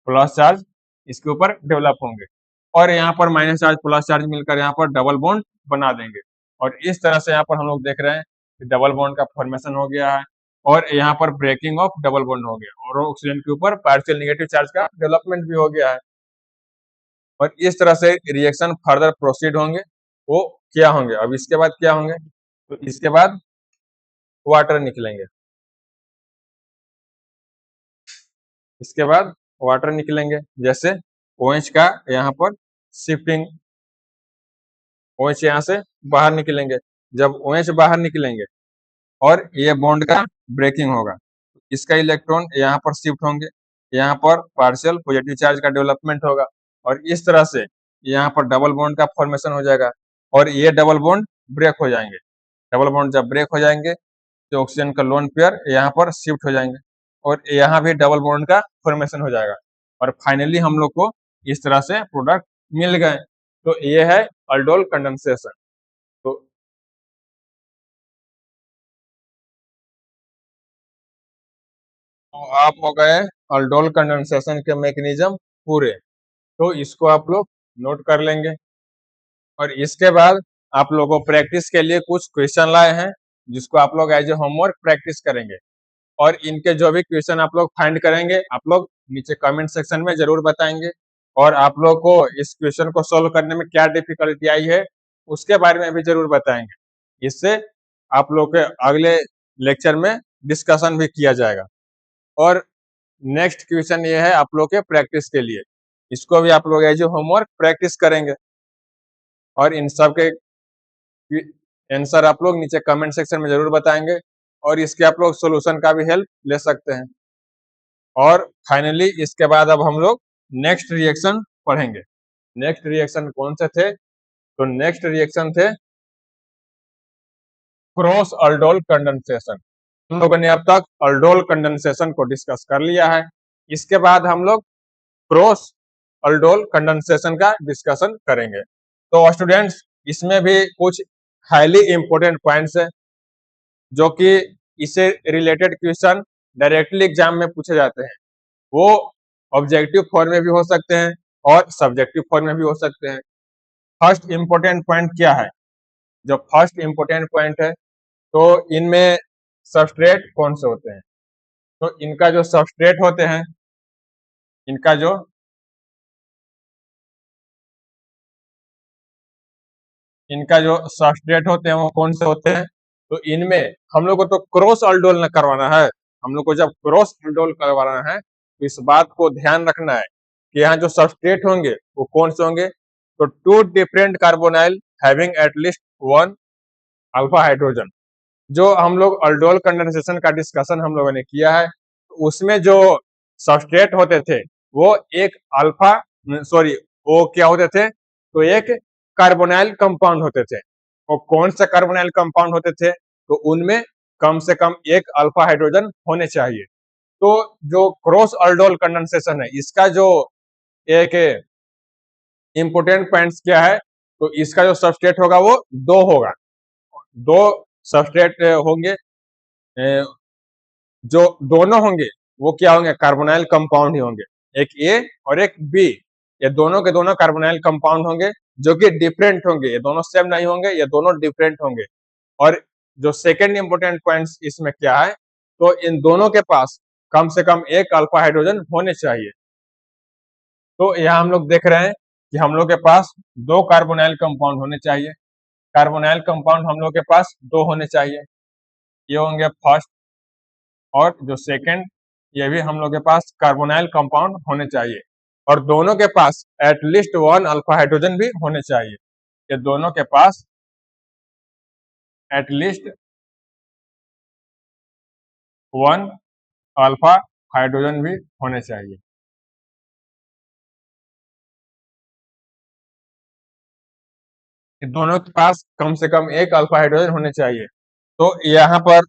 प्लस चार्ज इसके ऊपर डेवलप होंगे और यहाँ पर माइनस चार्ज प्लस चार्ज मिलकर यहाँ पर डबल बॉन्ड बना देंगे। और इस तरह से यहाँ पर हम लोग देख रहे हैं कि डबल बॉन्ड का फॉर्मेशन हो गया है और यहाँ पर ब्रेकिंग ऑफ डबल बॉन्ड हो गया और ऑक्सीजन के ऊपर पार्शियल निगेटिव चार्ज का डेवलपमेंट भी हो गया है। और इस तरह से रिएक्शन फर्दर प्रोसीड होंगे। वो क्या होंगे, अब इसके बाद क्या होंगे, तो इसके बाद वाटर निकलेंगे। इसके बाद वाटर निकलेंगे, जैसे OH का यहाँ पर शिफ्टिंग, OH यहाँ से बाहर निकलेंगे। जब OH बाहर निकलेंगे और ये बॉन्ड का ब्रेकिंग होगा, इसका इलेक्ट्रॉन यहाँ पर शिफ्ट होंगे, यहाँ पर पार्शियल पॉजिटिव चार्ज का डेवलपमेंट होगा और इस तरह से यहाँ पर डबल बॉन्ड का फॉर्मेशन हो जाएगा और ये डबल बॉन्ड ब्रेक हो जाएंगे। डबल बॉन्ड जब ब्रेक हो जाएंगे तो ऑक्सीजन का लोन पेयर यहाँ पर शिफ्ट हो जाएंगे और यहाँ भी डबल बॉन्ड का फॉर्मेशन हो जाएगा और फाइनली हम लोग को इस तरह से प्रोडक्ट मिल गए। तो ये है अल्डोल कंडेंसेशन। तो आप हो गए अल्डोल कंडेंसेशन के मैकेनिज्म पूरे। तो इसको आप लोग नोट कर लेंगे और इसके बाद आप लोगों को प्रैक्टिस के लिए कुछ क्वेश्चन लाए हैं, जिसको आप लोग एज ए होमवर्क प्रैक्टिस करेंगे और इनके जो भी क्वेश्चन आप लोग फाइंड करेंगे आप लोग नीचे कमेंट सेक्शन में जरूर बताएंगे और आप लोग को इस क्वेश्चन को सोल्व करने में क्या डिफिकल्टी आई है उसके बारे में भी जरूर बताएंगे। इससे आप लोग के अगले लेक्चर में डिस्कशन भी किया जाएगा। और नेक्स्ट क्वेश्चन ये है आप लोग के प्रैक्टिस के लिए, इसको भी आप लोग एज ए होमवर्क प्रैक्टिस करेंगे और इन सब के आंसर आप लोग नीचे कमेंट सेक्शन में जरूर बताएंगे और इसके आप लोग सोल्यूशन का भी हेल्प ले सकते हैं। और फाइनली इसके बाद अब हम लोग नेक्स्ट रिएक्शन पढ़ेंगे। नेक्स्ट रिएक्शन कौन से थे, तो नेक्स्ट रिएक्शन थे क्रॉस अल्डोल कंडेंसेशन। हम लोगों ने अब तक अल्डोल कंडेंसेशन को डिस्कस कर लिया है। इसके बाद हम लोग क्रॉस अल्डोल कंडेंसेशन का डिस्कशन करेंगे। तो स्टूडेंट्स इसमें भी कुछ हाईली इंपॉर्टेंट पॉइंट्स है जो कि इससे रिलेटेड क्वेश्चन डायरेक्टली एग्जाम में पूछे जाते हैं। वो ऑब्जेक्टिव फॉर्म में भी हो सकते हैं और सब्जेक्टिव फॉर्म में भी हो सकते हैं। फर्स्ट इंपॉर्टेंट पॉइंट क्या है, जो फर्स्ट इंपॉर्टेंट पॉइंट है तो इनमें सबस्ट्रेट कौन से होते हैं, तो इनका जो सबस्ट्रेट होते हैं, इनका जो सबस्ट्रेट होते हैं वो कौन से होते हैं, तो इनमें हम लोग को तो क्रॉस अल्डोल न करवाना है। हम लोग को जब क्रॉस अल्डोल करवाना है तो इस बात को ध्यान रखना है कि यहाँ जो सबस्ट्रेट होंगे वो कौन से होंगे, तो two different carbonyl having at least one alpha hydrogen. जो हम लोग अल्डोल कंडेंसेशन का डिस्कशन हम लोगों ने किया है उसमें जो सबस्ट्रेट होते थे वो एक अल्फा सॉरी वो क्या होते थे, तो एक कार्बोनाइल कंपाउंड होते थे। और कौन से कार्बोनाइल कंपाउंड होते थे, तो उनमें कम से कम एक अल्फा हाइड्रोजन होने चाहिए। तो जो क्रॉस अल्डोल कंडेंसेशन है इसका जो एक इंपोर्टेंट पॉइंट्स क्या है, तो इसका जो सबस्ट्रेट होगा वो दो होगा, दो सबस्ट्रेट होंगे। जो दोनों होंगे वो क्या होंगे, कार्बोनाइल कंपाउंड ही होंगे, एक ए और एक बी। ये दोनों के दोनों कार्बोनाइल कंपाउंड होंगे जो कि डिफरेंट होंगे, ये दोनों सेम नहीं होंगे, ये दोनों डिफरेंट होंगे। और जो सेकंड इंपोर्टेंट पॉइंट्स इसमें क्या है, तो इन दोनों के पास कम से कम एक अल्फा हाइड्रोजन होने चाहिए। तो यहाँ हम लोग देख रहे हैं कि हम लोग के पास दो कार्बोनाइल कंपाउंड होने चाहिए। कार्बोनाइल कंपाउंड हम लोग के पास दो होने चाहिए, ये होंगे फर्स्ट और जो सेकंड, ये भी हम लोग के पास कार्बोनाइल कंपाउंड होने चाहिए और दोनों के पास एटलीस्ट वन अल्फा हाइड्रोजन भी होने चाहिए। ये दोनों के पास एटलीस्ट वन अल्फा हाइड्रोजन भी होने चाहिए। ये दोनों के पास कम से कम एक अल्फा हाइड्रोजन होने चाहिए। तो यहाँ पर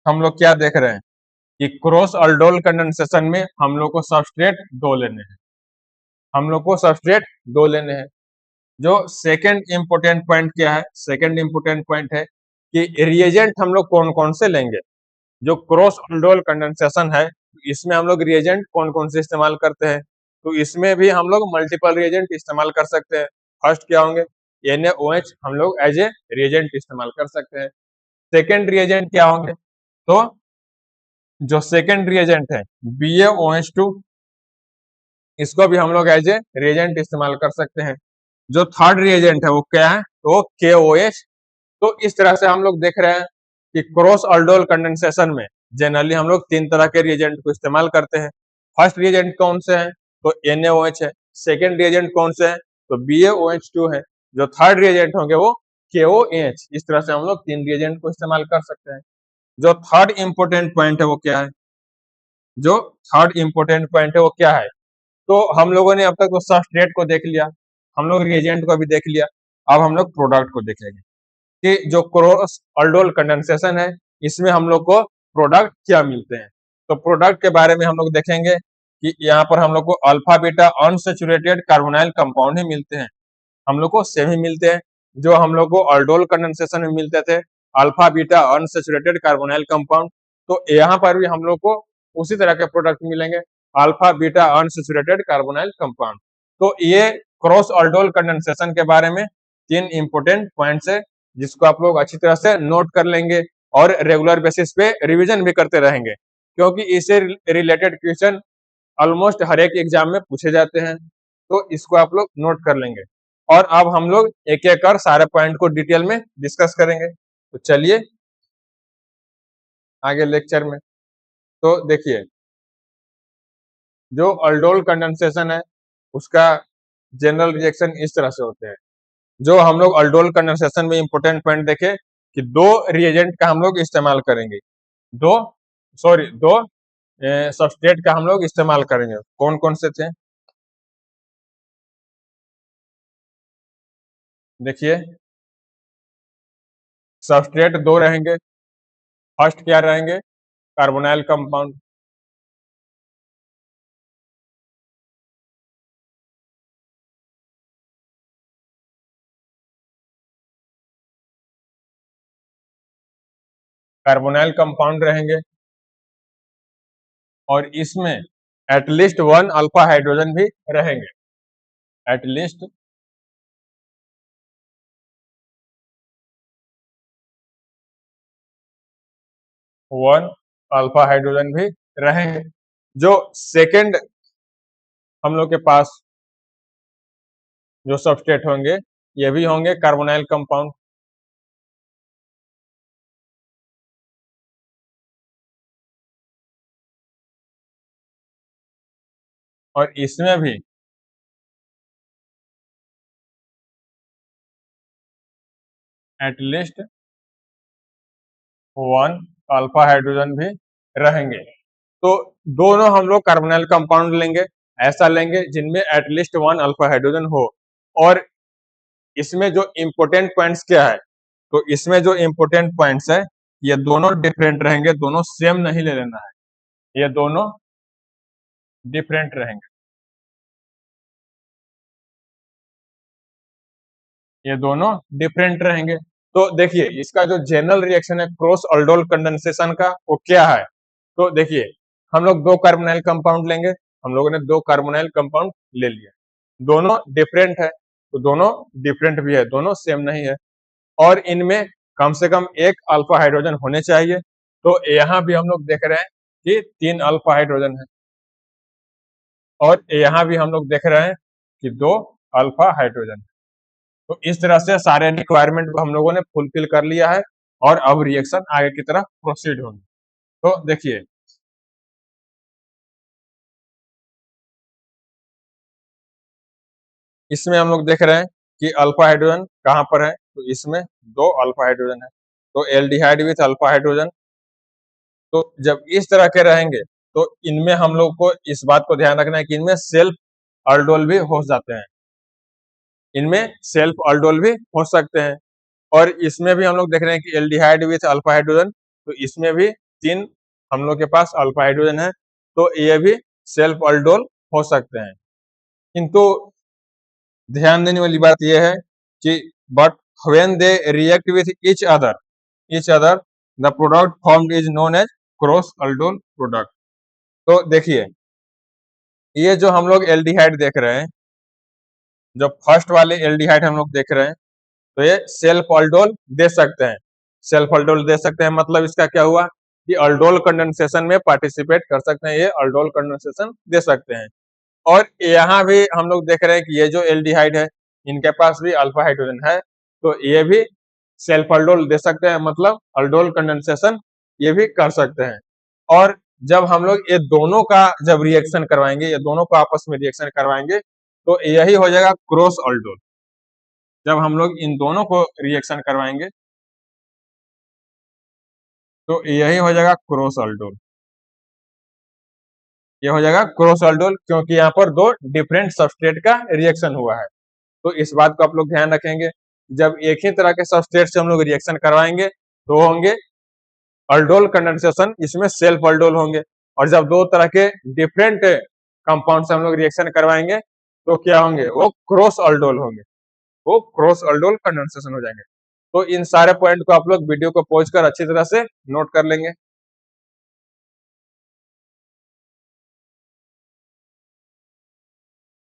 हम लोग क्या देख रहे हैं कि क्रॉस अल्डोल कंडेंसेशन में हम लोग को सबस्ट्रेट दो लेने हैं, हम लोग को सबस्ट्रेट दो लेने हैं। जो सेकंड इंपोर्टेंट पॉइंट क्या है, सेकंड इंपोर्टेंट पॉइंट है कि रिएजेंट हम लोग कौन कौन से लेंगे। जो क्रॉस अल्डोल कंडेंसेशन है इसमें हम लोग रिएजेंट कौन कौन से इस्तेमाल करते हैं, तो इसमें भी हम लोग मल्टीपल रिएजेंट इस्तेमाल कर सकते हैं। फर्स्ट क्या होंगे, NaOH हम लोग एज ए रिएजेंट इस्तेमाल कर सकते हैं। सेकेंड रिएजेंट क्या होंगे, तो जो सेकेंड रिएजेंट है BaOH2 इसको भी हम लोग एज ए रिएजेंट इस्तेमाल कर सकते हैं। जो थर्ड रिएजेंट है वो क्या है, तो KOH। तो इस तरह से हम लोग देख रहे हैं कि क्रॉस अल्डोल कंडेंसेशन में जनरली हम लोग तीन तरह के रिएजेंट को इस्तेमाल करते हैं। फर्स्ट रिएजेंट कौन से हैं, तो NaOH है। सेकेंड रिएजेंट कौन से हैं, तो BaOH2 है। जो थर्ड रिएजेंट होंगे वो KOH। इस तरह से हम लोग तीन रिएजेंट को इस्तेमाल कर सकते हैं। जो थर्ड इंपोर्टेंट पॉइंट है वो क्या है, जो थर्ड इंपोर्टेंट पॉइंट है वो क्या है, तो हम लोगों ने अब तक तो सबस्ट्रेट को देख लिया, हम लोग रिएजेंट को भी देख लिया। अब हम लोग प्रोडक्ट को देखेंगे कि जो क्रॉस अल्डोल कंडेंसेशन है इसमें हम लोग को प्रोडक्ट क्या मिलते हैं। तो प्रोडक्ट के बारे में हम लोग देखेंगे कि यहाँ पर हम लोग को alpha beta unsaturated carbonyl compound ही मिलते हैं, हम लोग को सेम ही मिलते हैं जो हम लोग को अल्डोल कंडेंसेशन में मिलते थे, alpha beta unsaturated carbonyl compound. तो यहाँ पर भी हम लोग को उसी तरह के प्रोडक्ट मिलेंगे, alpha beta unsaturated carbonyl compound. तो ये क्रॉस अल्डोल कंडेंसेशन के बारे में तीन इंपोर्टेंट पॉइंट्स है जिसको आप लोग अच्छी तरह से नोट कर लेंगे और रेगुलर बेसिस पे रिवीजन भी करते रहेंगे, क्योंकि इससे रिलेटेड क्वेश्चन ऑलमोस्ट हर एक एग्जाम में पूछे जाते हैं। तो इसको आप लोग नोट कर लेंगे और अब हम लोग एक एक कर सारे पॉइंट को डिटेल में डिस्कस करेंगे। तो चलिए आगे लेक्चर में। तो देखिए, जो अल्डोल कंडेंसेशन है उसका जनरल रिएक्शन इस तरह से होते हैं। जो हम लोग अल्डोल कंडेंसेशन में इंपोर्टेंट पॉइंट देखे कि दो रिएजेंट का हम लोग इस्तेमाल करेंगे, दो सबस्ट्रेट का हम लोग इस्तेमाल करेंगे। कौन कौन से थे, देखिए सबस्ट्रेट दो रहेंगे। फर्स्ट क्या रहेंगे, कार्बोनाइल कंपाउंड। कार्बोनाइल कंपाउंड रहेंगे और इसमें एटलीस्ट वन अल्फा हाइड्रोजन भी रहेंगे, एटलीस्ट वन अल्फा हाइड्रोजन भी रहेंगे। जो सेकंड हम लोग के पास जो सबस्ट्रेट होंगे ये भी होंगे कार्बोनाइल कंपाउंड। और इसमें भी एटलीस्ट वन अल्फा हाइड्रोजन भी रहेंगे। तो दोनों हम लोग कार्बोनाइल कंपाउंड लेंगे, ऐसा लेंगे जिनमें एटलीस्ट वन अल्फा हाइड्रोजन हो। और इसमें जो इम्पोर्टेंट पॉइंट्स क्या है, तो इसमें जो इम्पोर्टेंट पॉइंट्स है ये दोनों डिफरेंट रहेंगे, दोनों सेम नहीं ले लेना है, ये दोनों डिफरेंट रहेंगे, ये दोनों डिफरेंट रहेंगे। तो देखिए इसका जो जनरल रिएक्शन है क्रॉस अल्डोल कंडेंसेशन का वो क्या है, तो देखिए हम लोग दो कार्बोनाइल कंपाउंड लेंगे, हम लोगों ने दो कार्बोनाइल कंपाउंड ले लिया, दोनों डिफरेंट है, तो दोनों डिफरेंट भी है, दोनों सेम नहीं है। और इनमें कम से कम एक अल्फा हाइड्रोजन होने चाहिए। तो यहाँ भी हम लोग देख रहे हैं कि तीन अल्फा हाइड्रोजन है और यहाँ भी हम लोग देख रहे हैं कि दो अल्फा हाइड्रोजन है। तो इस तरह से सारे रिक्वायरमेंट को हम लोगों ने फुलफिल कर लिया है और अब रिएक्शन आगे की तरफ प्रोसीड होगी। तो देखिए इसमें हम लोग देख रहे हैं कि अल्फा हाइड्रोजन कहाँ पर है, तो इसमें दो अल्फा हाइड्रोजन है, तो एल्डिहाइड विथ अल्फा हाइड्रोजन। तो जब इस तरह के रहेंगे तो इनमें हम लोग को इस बात को ध्यान रखना है कि इनमें सेल्फ अल्डोल भी हो जाते हैं, इनमें सेल्फ अल्डोल भी हो सकते हैं। और इसमें भी हम लोग देख रहे हैं कि एल्डिहाइड विथ अल्फा हाइड्रोजन, तो इसमें भी तीन हम लोग के पास अल्फा हाइड्रोजन है, तो ये भी सेल्फ अल्डोल हो सकते हैं। किंतु ध्यान देने वाली बात यह है कि but when they react with each other the product formed is known as cross aldol product. तो देखिए ये जो हम लोग एल्डिहाइड देख रहे हैं, जो फर्स्ट वाले एल्डिहाइड हम लोग देख रहे हैं, तो ये सेल्फ अल्डोल दे सकते हैं, सेल्फ अल्डोल दे सकते हैं मतलब इसका क्या हुआ कि अल्डोल कंडेंसेशन में पार्टिसिपेट कर सकते हैं, ये अल्डोल कंडेंसेशन दे सकते हैं। और यहाँ भी हम लोग देख रहे हैं कि ये जो एल्डिहाइड है इनके पास भी अल्फा हाइड्रोजन है, तो ये भी सेल्फ अल्डोल दे सकते हैं, मतलब अल्डोल कंडेंसेशन ये भी कर सकते हैं। और जब हम लोग ये दोनों का जब रिएक्शन करवाएंगे, ये दोनों को आपस में रिएक्शन करवाएंगे, तो यही हो जाएगा क्रॉस अल्डोल। जब हम लोग इन दोनों को रिएक्शन करवाएंगे तो यही हो जाएगा क्रॉस अल्डोल। ये हो जाएगा क्रॉस अल्डोल क्योंकि यहाँ पर दो डिफरेंट सबस्ट्रेट का रिएक्शन हुआ है। तो इस बात को आप लोग ध्यान रखेंगे, जब एक ही तरह के सबस्ट्रेट से हम लोग रिएक्शन करवाएंगे तो होंगे अल्डोल कंडेंसेशन, इसमें सेल्फ अल्डोल होंगे। और जब दो तरह के डिफरेंट कंपाउंड से हम लोग रिएक्शन करवाएंगे तो क्या होंगे, वो क्रॉस अल्डोल होंगे, वो क्रॉस अल्डोल कंडेंसेशन हो जाएंगे। तो इन सारे पॉइंट को आप लोग वीडियो को पॉज कर अच्छी तरह से नोट कर लेंगे।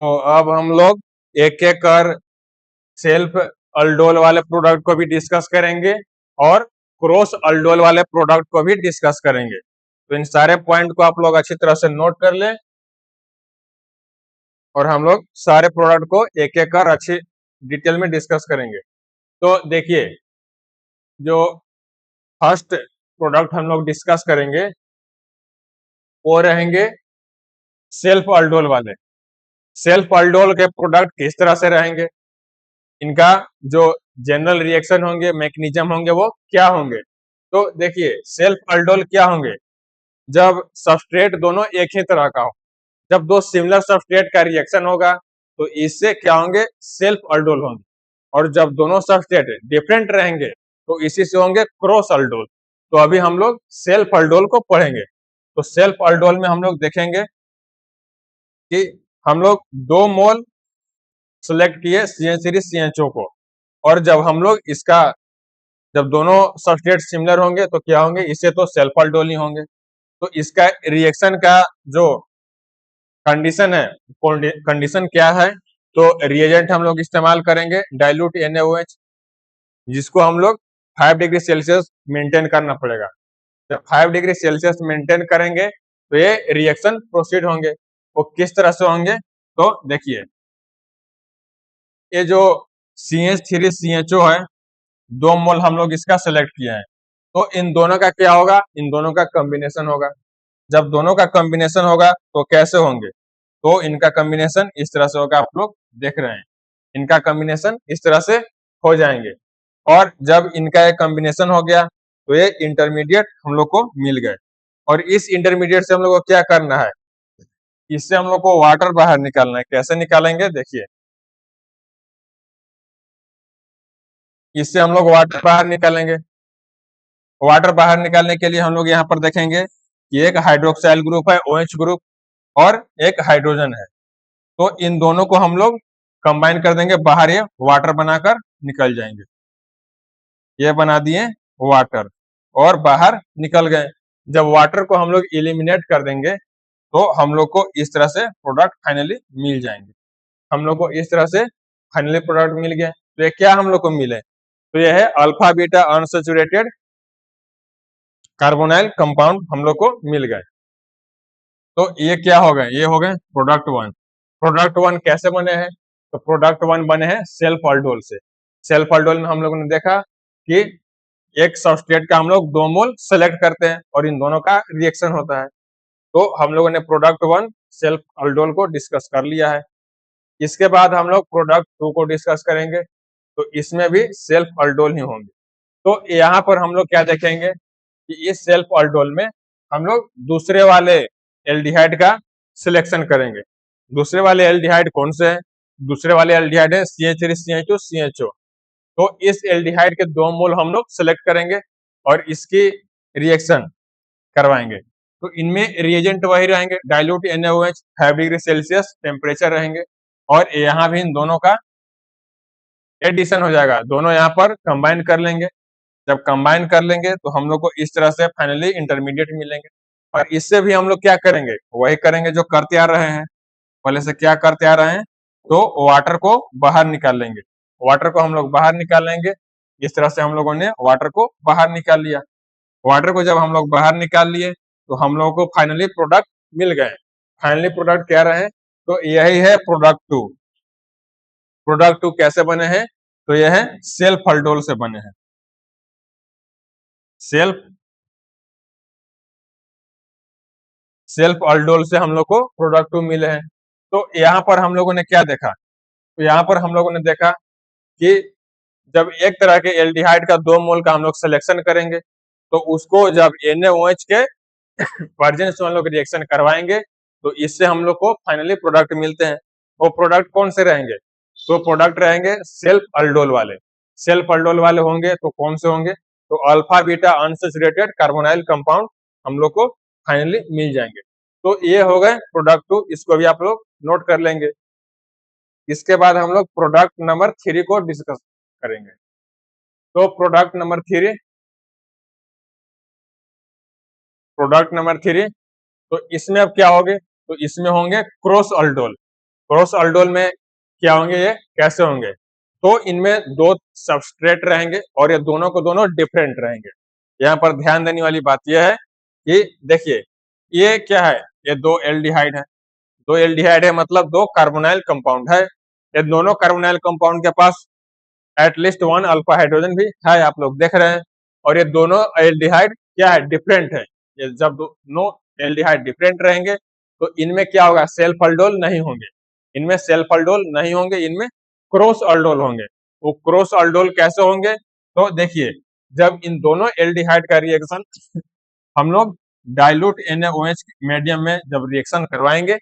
तो अब हम लोग एक एक कर सेल्फ अल्डोल वाले प्रोडक्ट को भी डिस्कस करेंगे और क्रॉस अल्डोल वाले प्रोडक्ट को भी डिस्कस करेंगे। तो इन सारे पॉइंट को आप लोग अच्छी तरह से नोट कर लें और हम लोग सारे प्रोडक्ट को एक एक कर अच्छी डिटेल में डिस्कस करेंगे। तो देखिए, जो फर्स्ट प्रोडक्ट हम लोग डिस्कस करेंगे वो रहेंगे सेल्फ अल्डोल वाले। सेल्फ अल्डोल के प्रोडक्ट किस तरह से रहेंगे, इनका जो जनरल रिएक्शन होंगे, मैकेनिज्म होंगे, वो क्या होंगे। तो देखिए, सेल्फ अल्डोल क्या होंगे, जब सबस्ट्रेट दोनों एक ही तरह का हो, जब दो सिमिलर सबस्ट्रेट का रिएक्शन होगा तो इससे क्या होंगे, सेल्फ अल्डोल होंगे। और जब दोनों सबस्ट्रेट डिफरेंट रहेंगे तो इसी से होंगे क्रॉस अल्डोल। तो अभी हम लोग सेल्फ अल्डोल को पढ़ेंगे। तो सेल्फ अल्डोल में हम लोग देखेंगे कि हम लोग 2 मोल सेलेक्ट किए CH3 CHO को, और जब हम लोग इसका जब दोनों सबस्ट्रेट सिमिलर होंगे तो क्या होंगे, इससे तो सेल्फ अल्डोल ही होंगे। तो इसका रिएक्शन का जो कंडीशन है, कंडीशन क्या है, तो रिएजेंट हम लोग इस्तेमाल करेंगे डाइल्यूट NaOH, जिसको हम लोग 5 डिग्री सेल्सियस मेंटेन करना पड़ेगा। जब 5 डिग्री सेल्सियस मेंटेन करेंगे तो ये रिएक्शन प्रोसीड होंगे। वो किस तरह से होंगे, तो देखिए, ये जो CH3 CHO है, 2 मोल हम लोग इसका सेलेक्ट किया है, तो इन दोनों का क्या होगा, इन दोनों का कॉम्बिनेशन होगा। जब दोनों का कॉम्बिनेशन होगा तो कैसे होंगे, तो इनका कॉम्बिनेशन इस तरह से होगा, आप लोग देख रहे हैं, इनका कॉम्बिनेशन इस तरह से हो जाएंगे। और जब इनका एक कॉम्बिनेशन हो गया तो ये इंटरमीडिएट हम लोग को मिल गए। और इस इंटरमीडिएट से हम लोग को क्या करना है, इससे हम लोग को वाटर बाहर निकालना है। कैसे निकालेंगे, देखिए, इससे हम लोग वाटर बाहर निकालेंगे। वाटर बाहर निकालने के लिए हम लोग यहाँ पर देखेंगे कि एक हाइड्रोक्साइल ग्रुप है OH ग्रुप और एक हाइड्रोजन है। तो इन दोनों को हम लोग कंबाइन कर देंगे, बाहर ये वाटर बनाकर निकल जाएंगे। ये बना दिए वाटर और बाहर निकल गए। जब वाटर को हम लोग इलिमिनेट कर देंगे तो हम लोग को इस तरह से प्रोडक्ट फाइनली मिल जाएंगे। हम लोग को इस तरह से फाइनली प्रोडक्ट मिल गया। तो ये क्या हम लोग को मिले, तो ये है alpha beta unsaturated carbonyl compound हम लोग को मिल गए। तो ये क्या हो गए, ये हो गए प्रोडक्ट 1। प्रोडक्ट 1 कैसे बने हैं, तो प्रोडक्ट 1 बने हैं सेल्फ अल्डोल से। सेल्फ अल्डोल में हम लोगों ने देखा कि एक सबस्ट्रेट का हम लोग 2 मोल सेलेक्ट करते हैं और इन दोनों का रिएक्शन होता है। तो हम लोगों ने प्रोडक्ट 1 सेल्फ अल्डोल को डिस्कस कर लिया है। इसके बाद हम लोग प्रोडक्ट 2 को डिस्कस करेंगे, तो इसमें भी सेल्फ अल्डोल ही होंगे। तो यहाँ पर हम लोग क्या देखेंगे कि इस सेल्फ अल्डोल में हम लोग दूसरे वाले एल्डिहाइड का सिलेक्शन करेंगे। दूसरे वाले एल्डिहाइड कौन से हैं, दूसरे वाले एल्डिहाइड है CH3 CH2 CHO। तो इस एल्डिहाइड के 2 मोल हम लोग सेलेक्ट करेंगे और इसकी रिएक्शन करवाएंगे। तो इनमें रिएजेंट वही रहेंगे, dilute NaOH, 5 degree Celsius temperature रहेंगे। और यहाँ भी इन दोनों का एडिशन हो जाएगा, दोनों यहाँ पर कंबाइन कर लेंगे। जब कंबाइन कर लेंगे तो हम लोग को इस तरह से फाइनली इंटरमीडिएट मिलेंगे। और इससे भी हम लोग क्या करेंगे, वही करेंगे जो करते आ रहे हैं, पहले से क्या करते आ रहे हैं, तो वाटर को बाहर निकाल लेंगे। वाटर को हम लोग बाहर निकाल लेंगे। इस तरह से हम लोगों ने वाटर को बाहर निकाल लिया। वाटर को जब हम लोग बाहर निकाल लिए तो हम लोगों को फाइनली प्रोडक्ट मिल गए। फाइनली प्रोडक्ट क्या रहे, तो यही है प्रोडक्ट टू। प्रोडक्ट टू कैसे बने हैं? तो यह है सेल्फ अल्डोल से बने हैं। सेल्फ सेल्फ अल्डोल से हम लोग को प्रोडक्ट टू मिले हैं। तो यहाँ पर हम लोगों ने क्या देखा? तो यहाँ पर हम लोगों ने देखा कि जब एक तरह के एल्डिहाइड का 2 मोल का हम लोग सिलेक्शन करेंगे, तो उसको जब NaOH के वर्जन से हम लोग रिएक्शन करवाएंगे, तो इससे हम लोग को फाइनली प्रोडक्ट मिलते हैं। वो प्रोडक्ट कौन से रहेंगे? तो प्रोडक्ट रहेंगे सेल्फ अल्डोल वाले। सेल्फ अल्डोल वाले होंगे तो कौन से होंगे? तो alpha beta unsaturated carbonyl compound हम लोग को फाइनली मिल जाएंगे। तो ये हो गए प्रोडक्ट टू, इसको भी आप लोग नोट कर लेंगे। इसके बाद हम लोग प्रोडक्ट नंबर 3 को डिस्कस करेंगे। तो प्रोडक्ट नंबर 3, तो इसमें अब क्या होंगे? तो इसमें होंगे क्रॉस अल्डोल। क्रॉस अल्डोल में क्या होंगे? ये कैसे होंगे? तो इनमें 2 सबस्ट्रेट रहेंगे और ये दोनों को दोनों डिफरेंट रहेंगे। यहाँ पर ध्यान देने वाली बात यह है कि देखिए, ये क्या है? ये 2 एल्डिहाइड है। 2 एल्डिहाइड है मतलब 2 कार्बोनाइल कंपाउंड है। ये दोनों कार्बोनाइल कंपाउंड के पास एटलीस्ट 1 अल्फा हाइड्रोजन भी है, आप लोग देख रहे हैं। और ये दोनों एल्डिहाइड क्या है? डिफरेंट है। ये जब दोनों एल्डिहाइड डिफरेंट रहेंगे तो इनमें क्या होगा? सेल्फ अल्डोल नहीं होंगे। इनमें सेल्फ अल्डोल नहीं होंगे, इनमें क्रॉस अल्डोल होंगे। वो क्रॉस अल्डोल कैसे होंगे? तो देखिए, जब इन दोनों एल्डिहाइड का रिएक्शन हम लोग डाइल्यूट NaOH मीडियम में जब रिएक्शन करवाएंगे,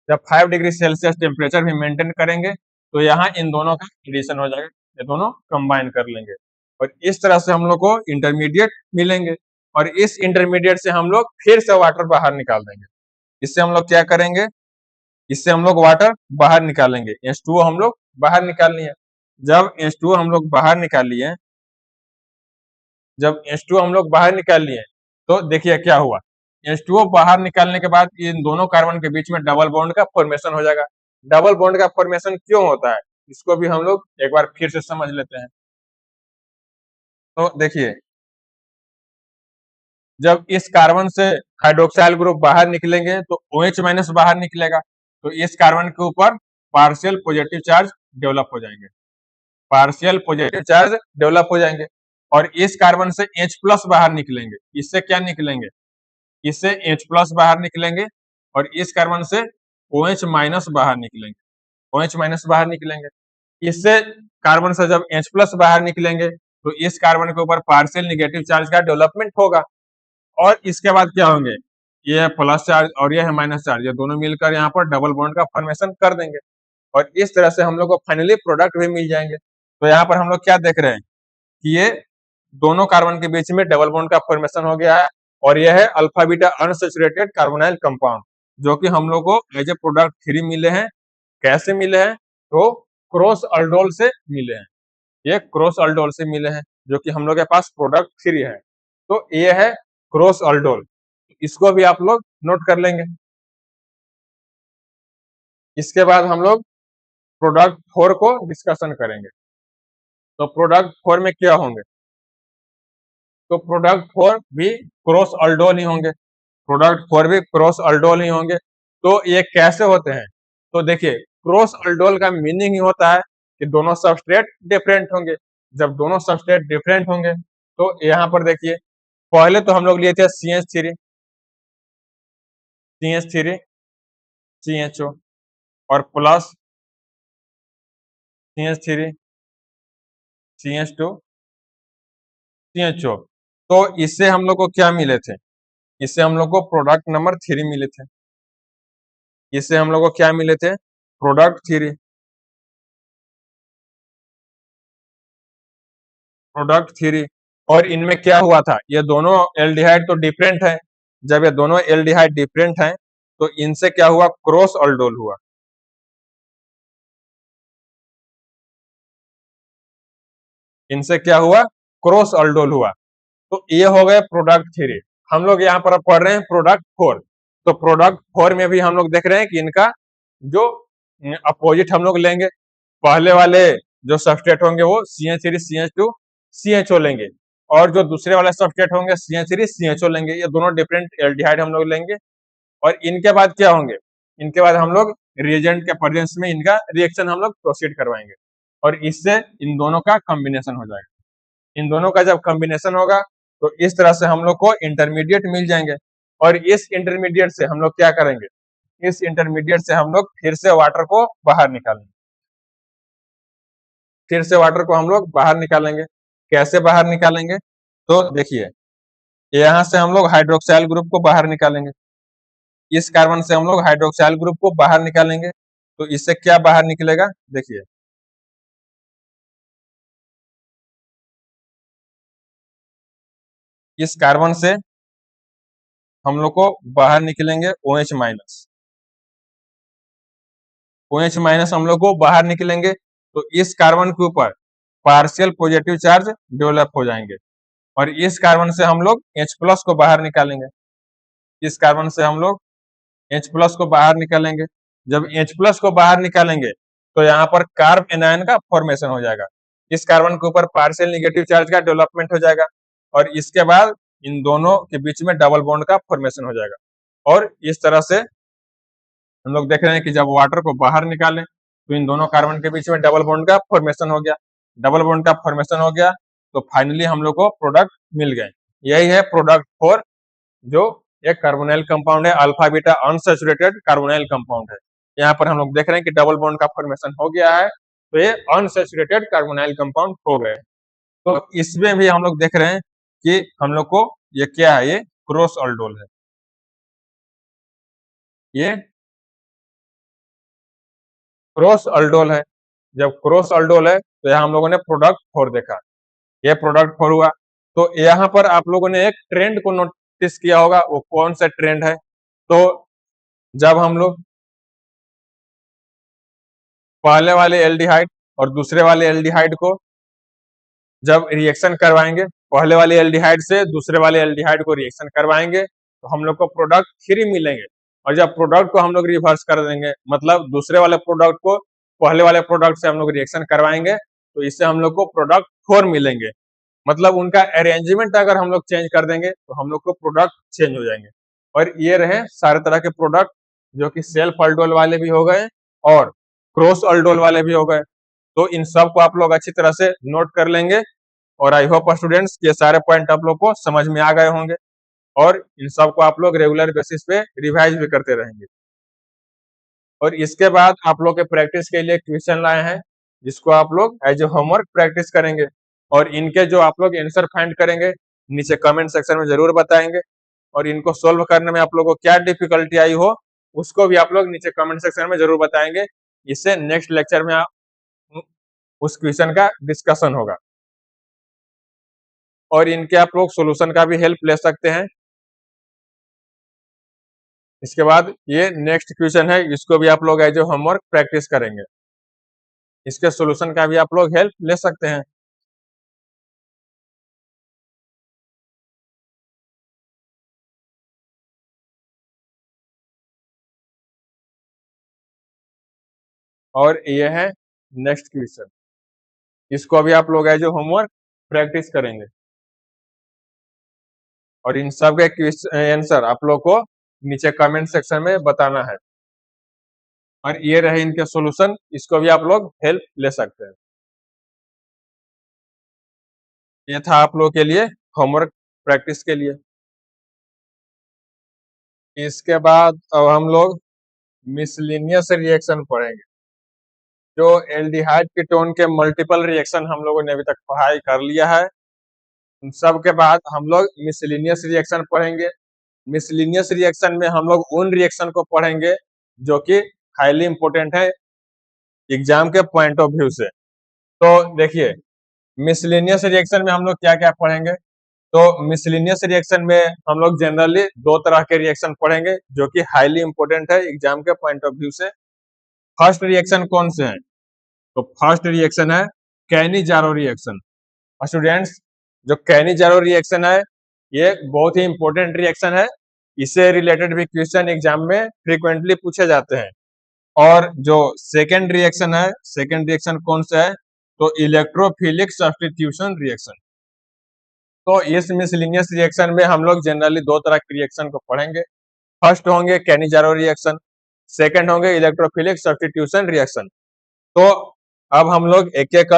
जब 5 डिग्री सेल्सियस टेम्परेचर भी मेंटेन करेंगे, तो यहाँ इन दोनों का एडिशन हो जाएगा। ये दोनों कंबाइन कर लेंगे और इस तरह से हम लोग को इंटरमीडिएट मिलेंगे। और इस इंटरमीडिएट से हम लोग फिर से वाटर बाहर निकाल देंगे। इससे हम लोग क्या करेंगे? इससे हम लोग वाटर बाहर निकालेंगे। H2O हम लोग बाहर निकाल लिए। जब H2O हम लोग बाहर निकाल लिए, जब H2O हम लोग बाहर निकाल लिए, तो देखिए क्या हुआ? H2O बाहर निकालने के बाद इन दोनों कार्बन के बीच में डबल बॉन्ड का फॉर्मेशन हो जाएगा। डबल बॉन्ड का फॉर्मेशन क्यों होता है? इसको भी हम लोग एक बार फिर से समझ लेते हैं। तो देखिए, जब इस कार्बन से हाइड्रोक्साइल ग्रुप बाहर निकलेंगे तो OH माइनस बाहर निकलेगा, तो इस कार्बन के ऊपर पार्शियल पॉजिटिव चार्ज डेवलप हो जाएंगे। पार्शियल पॉजिटिव चार्ज डेवलप हो जाएंगे और इस कार्बन से H प्लस बाहर निकलेंगे। इससे क्या निकलेंगे? इससे H प्लस बाहर निकलेंगे और इस कार्बन से OH माइनस बाहर निकलेंगे। OH माइनस बाहर निकलेंगे। इससे कार्बन से जब H प्लस बाहर निकलेंगे तो इस कार्बन के ऊपर पार्शियल निगेटिव चार्ज का डेवलपमेंट होगा और इसके बाद क्या होंगे? ये है प्लस चार्ज और ये है माइनस चार्ज, ये दोनों मिलकर यहाँ पर डबल बॉन्ड का फॉर्मेशन कर देंगे और इस तरह से हम लोग को फाइनली प्रोडक्ट भी मिल जाएंगे। तो यहाँ पर हम लोग क्या देख रहे हैं कि ये दोनों कार्बन के बीच में डबल बॉन्ड का फॉर्मेशन हो गया है और यह है alpha beta unsaturated carbonyl compound, जो कि हम लोग को एज ए प्रोडक्ट 3 मिले हैं। कैसे मिले हैं? तो क्रॉस अल्डोल से मिले हैं। ये क्रॉस अल्डोल से मिले हैं, जो कि हम लोग के पास प्रोडक्ट 3 है। तो ये है क्रॉस अल्डोल, इसको भी आप लोग नोट कर लेंगे। इसके बाद हम लोग प्रोडक्ट 4 को डिस्कशन करेंगे। तो प्रोडक्ट 4 में क्या होंगे? तो प्रोडक्ट 4 भी क्रॉस अल्डोल ही होंगे। प्रोडक्ट 4 भी क्रॉस अल्डोल ही होंगे। तो ये कैसे होते हैं? तो देखिए, क्रॉस अल्डोल का मीनिंग ही होता है कि दोनों सबस्ट्रेट डिफरेंट होंगे। जब दोनों सबस्ट्रेट डिफरेंट होंगे तो यहाँ पर देखिए, पहले तो हम लोग लिए थे CH3 CHO और प्लस CH3 CH2 CHO। तो इससे हम लोग को क्या मिले थे? इससे हम लोग को प्रोडक्ट नंबर 3 मिले थे। इससे हम लोग को क्या मिले थे? प्रोडक्ट 3। प्रोडक्ट 3 और इनमें क्या हुआ था? ये दोनों एल्डिहाइड तो डिफरेंट है। जब ये दोनों एल्डिहाइड डिफरेंट हैं तो इनसे क्या हुआ? क्रॉस अल्डोल हुआ। इनसे क्या हुआ? क्रॉस अल्डोल हुआ। तो ये हो गए प्रोडक्ट 3। हम लोग यहाँ पर पढ़ रहे हैं प्रोडक्ट 4। तो प्रोडक्ट 4 में भी हम लोग देख रहे हैं कि इनका जो अपोजिट हम लोग लेंगे। पहले वाले जो सबस्ट्रेट होंगे वो CH3 CH2 CHO लेंगे और जो दूसरे वाले सबस्ट्रेट होंगे CH3 CHO लेंगे। ये दोनों डिफरेंट एल्डिहाइड हम लोग लेंगे और इनके बाद क्या होंगे? इनके बाद हम लोग रिएजेंट के प्रेजेंस में इनका रिएक्शन हम लोग प्रोसीड करवाएंगे और इससे इन दोनों का कॉम्बिनेशन हो जाएगा। इन दोनों का जब कॉम्बिनेशन होगा तो इस तरह से हम लोग को इंटरमीडिएट मिल जाएंगे और इस इंटरमीडिएट से हम लोग क्या करेंगे, इस इंटरमीडिएट से हम लोग फिर से वाटर को बाहर निकालेंगे। फिर से वाटर को हम लोग बाहर निकालेंगे। कैसे बाहर निकालेंगे, तो देखिए यहाँ से हम लोग हाइड्रोक्साइल ग्रुप को बाहर निकालेंगे। इस कार्बन से हम लोग हाइड्रोक्साइल ग्रुप को बाहर निकालेंगे तो इससे क्या बाहर निकलेगा, देखिए इस कार्बन से हम लोग को बाहर निकलेंगे OH माइनस। OH माइनस हम लोग को बाहर निकलेंगे तो इस कार्बन के ऊपर पार्शियल पॉजिटिव चार्ज डेवलप हो जाएंगे और इस कार्बन से हम लोग H प्लस को बाहर निकालेंगे। इस कार्बन से हम लोग H प्लस को बाहर निकालेंगे। जब H प्लस को बाहर निकालेंगे तो यहाँ पर कार्ब एनायन का फॉर्मेशन हो जाएगा। इस कार्बन के ऊपर पार्शियल नेगेटिव चार्ज का डेवलपमेंट हो जाएगा और इसके बाद इन दोनों के बीच में डबल बॉन्ड का फॉर्मेशन हो जाएगा और इस तरह से हम लोग देख रहे हैं कि जब वाटर को बाहर निकालें तो इन दोनों कार्बन के बीच में डबल बॉन्ड का फॉर्मेशन हो गया। डबल बॉन्ड का फॉर्मेशन हो गया तो फाइनली हम लोग को प्रोडक्ट मिल गए। यही है प्रोडक्ट 4 जो एक कार्बोनाइल कंपाउंड है, alpha beta unsaturated carbonyl compound है। यहाँ पर हम लोग देख रहे हैं कि डबल बॉन्ड का फॉर्मेशन हो गया है तो ये अनसैचुरेटेड कार्बोनाइल कंपाउंड हो गए। तो इसमें भी हम लोग देख रहे हैं कि हम लोग को ये क्या है, ये क्रॉस अल्डोल है। ये क्रॉस अल्डोल है। जब क्रॉस अल्डोल है तो यहाँ हम लोगों ने प्रोडक्ट 4 देखा, ये प्रोडक्ट 4 हुआ। तो यहाँ पर आप लोगों ने एक ट्रेंड को नोटिस किया होगा, वो कौन सा ट्रेंड है, तो जब हम लोग पहले वाले एल्डिहाइड और दूसरे वाले एल्डिहाइड को जब रिएक्शन करवाएंगे, पहले वाले एल्डिहाइड से दूसरे वाले एल्डिहाइड को रिएक्शन करवाएंगे तो हम लोग को प्रोडक्ट 3 मिलेंगे और जब प्रोडक्ट को हम लोग रिवर्स कर देंगे, मतलब दूसरे वाले प्रोडक्ट को पहले वाले प्रोडक्ट से हम लोग रिएक्शन करवाएंगे तो इससे हम लोग को प्रोडक्ट 4 मिलेंगे। मतलब उनका अरेंजमेंट अगर हम लोग चेंज कर देंगे तो हम लोग को प्रोडक्ट चेंज हो जाएंगे। और ये रहे सारे तरह के प्रोडक्ट जो कि सेल्फ अल्डोल वाले भी हो गए और क्रॉस अल्डोल वाले भी हो गए। तो इन सब को आप लोग अच्छी तरह से नोट कर लेंगे और आई होप स्टूडेंट्स ये सारे पॉइंट आप लोग को समझ में आ गए होंगे और इन सब को आप लोग रेगुलर बेसिस पे रिवाइज भी करते रहेंगे। और इसके बाद आप लोग के प्रैक्टिस के लिए क्वेश्चन लाए हैं जिसको आप लोग एज ए होमवर्क प्रैक्टिस करेंगे और इनके जो आप लोग आंसर फाइंड करेंगे नीचे कमेंट सेक्शन में जरूर बताएंगे और इनको सोल्व करने में आप लोगों को क्या डिफिकल्टी आई हो उसको भी आप लोग नीचे कमेंट सेक्शन में जरूर बताएंगे। इससे नेक्स्ट लेक्चर में उस क्वेश्चन का डिस्कशन होगा और इनके आप लोग सॉल्यूशन का भी हेल्प ले सकते हैं। इसके बाद ये नेक्स्ट क्वेश्चन है, इसको भी आप लोग एज ए होमवर्क प्रैक्टिस करेंगे, इसके सॉल्यूशन का भी आप लोग हेल्प ले सकते हैं। और ये है नेक्स्ट क्वेश्चन, इसको भी आप लोग एज ए होमवर्क प्रैक्टिस करेंगे और इन सब के आंसर आप लोग को नीचे कमेंट सेक्शन में बताना है। और ये रहे इनके सॉल्यूशन, इसको भी आप लोग हेल्प ले सकते हैं। ये था आप लोग के लिए होमवर्क प्रैक्टिस के लिए। इसके बाद अब हम लोग मिसलिनियस रिएक्शन पढ़ेंगे। जो एल्डिहाइड कीटोन के मल्टीपल रिएक्शन हम लोगों ने अभी तक पढ़ाई कर लिया है, उन सब के बाद हम लोग मिसलिनियस रिएक्शन पढ़ेंगे। मिसलिनियस रिएक्शन में हम लोग उन रिएक्शन को पढ़ेंगे जो कि हाईली इंपॉर्टेंट है एग्जाम के पॉइंट ऑफ व्यू से। तो देखिए मिसलिनियस रिएक्शन में हम लोग क्या क्या पढ़ेंगे, तो मिसलिनियस रिएक्शन में हम लोग जनरली 2 तरह के रिएक्शन पढ़ेंगे जो कि हाईली इंपॉर्टेंट है एग्जाम के पॉइंट ऑफ व्यू से। फर्स्ट रिएक्शन कौन से है, तो फर्स्ट रिएक्शन है कैनी-जारो रिएक्शन। स्टूडेंट्स जो कैनी-जारो रिएक्शन है ये बहुत ही इंपॉर्टेंट रिएक्शन है, इससे रिलेटेड भी क्वेश्चन एग्जाम में फ्रीक्वेंटली पूछे जाते हैं। और जो सेकेंड रिएक्शन है, सेकेंड रिएक्शन कौन सा है, तो इलेक्ट्रोफिलिक सब्स्टिट्यूशन रिएक्शन। तो इस मिसलिनियस रिएक्शन में हम लोग जनरली 2 तरह के रिएक्शन को पढ़ेंगे। फर्स्ट होंगे कैनी-जारो रिएक्शन सेकंड होंगे इलेक्ट्रोफिलिक सब्स्टिट्यूशन रिएक्शन। तो अब हम लोग एक एक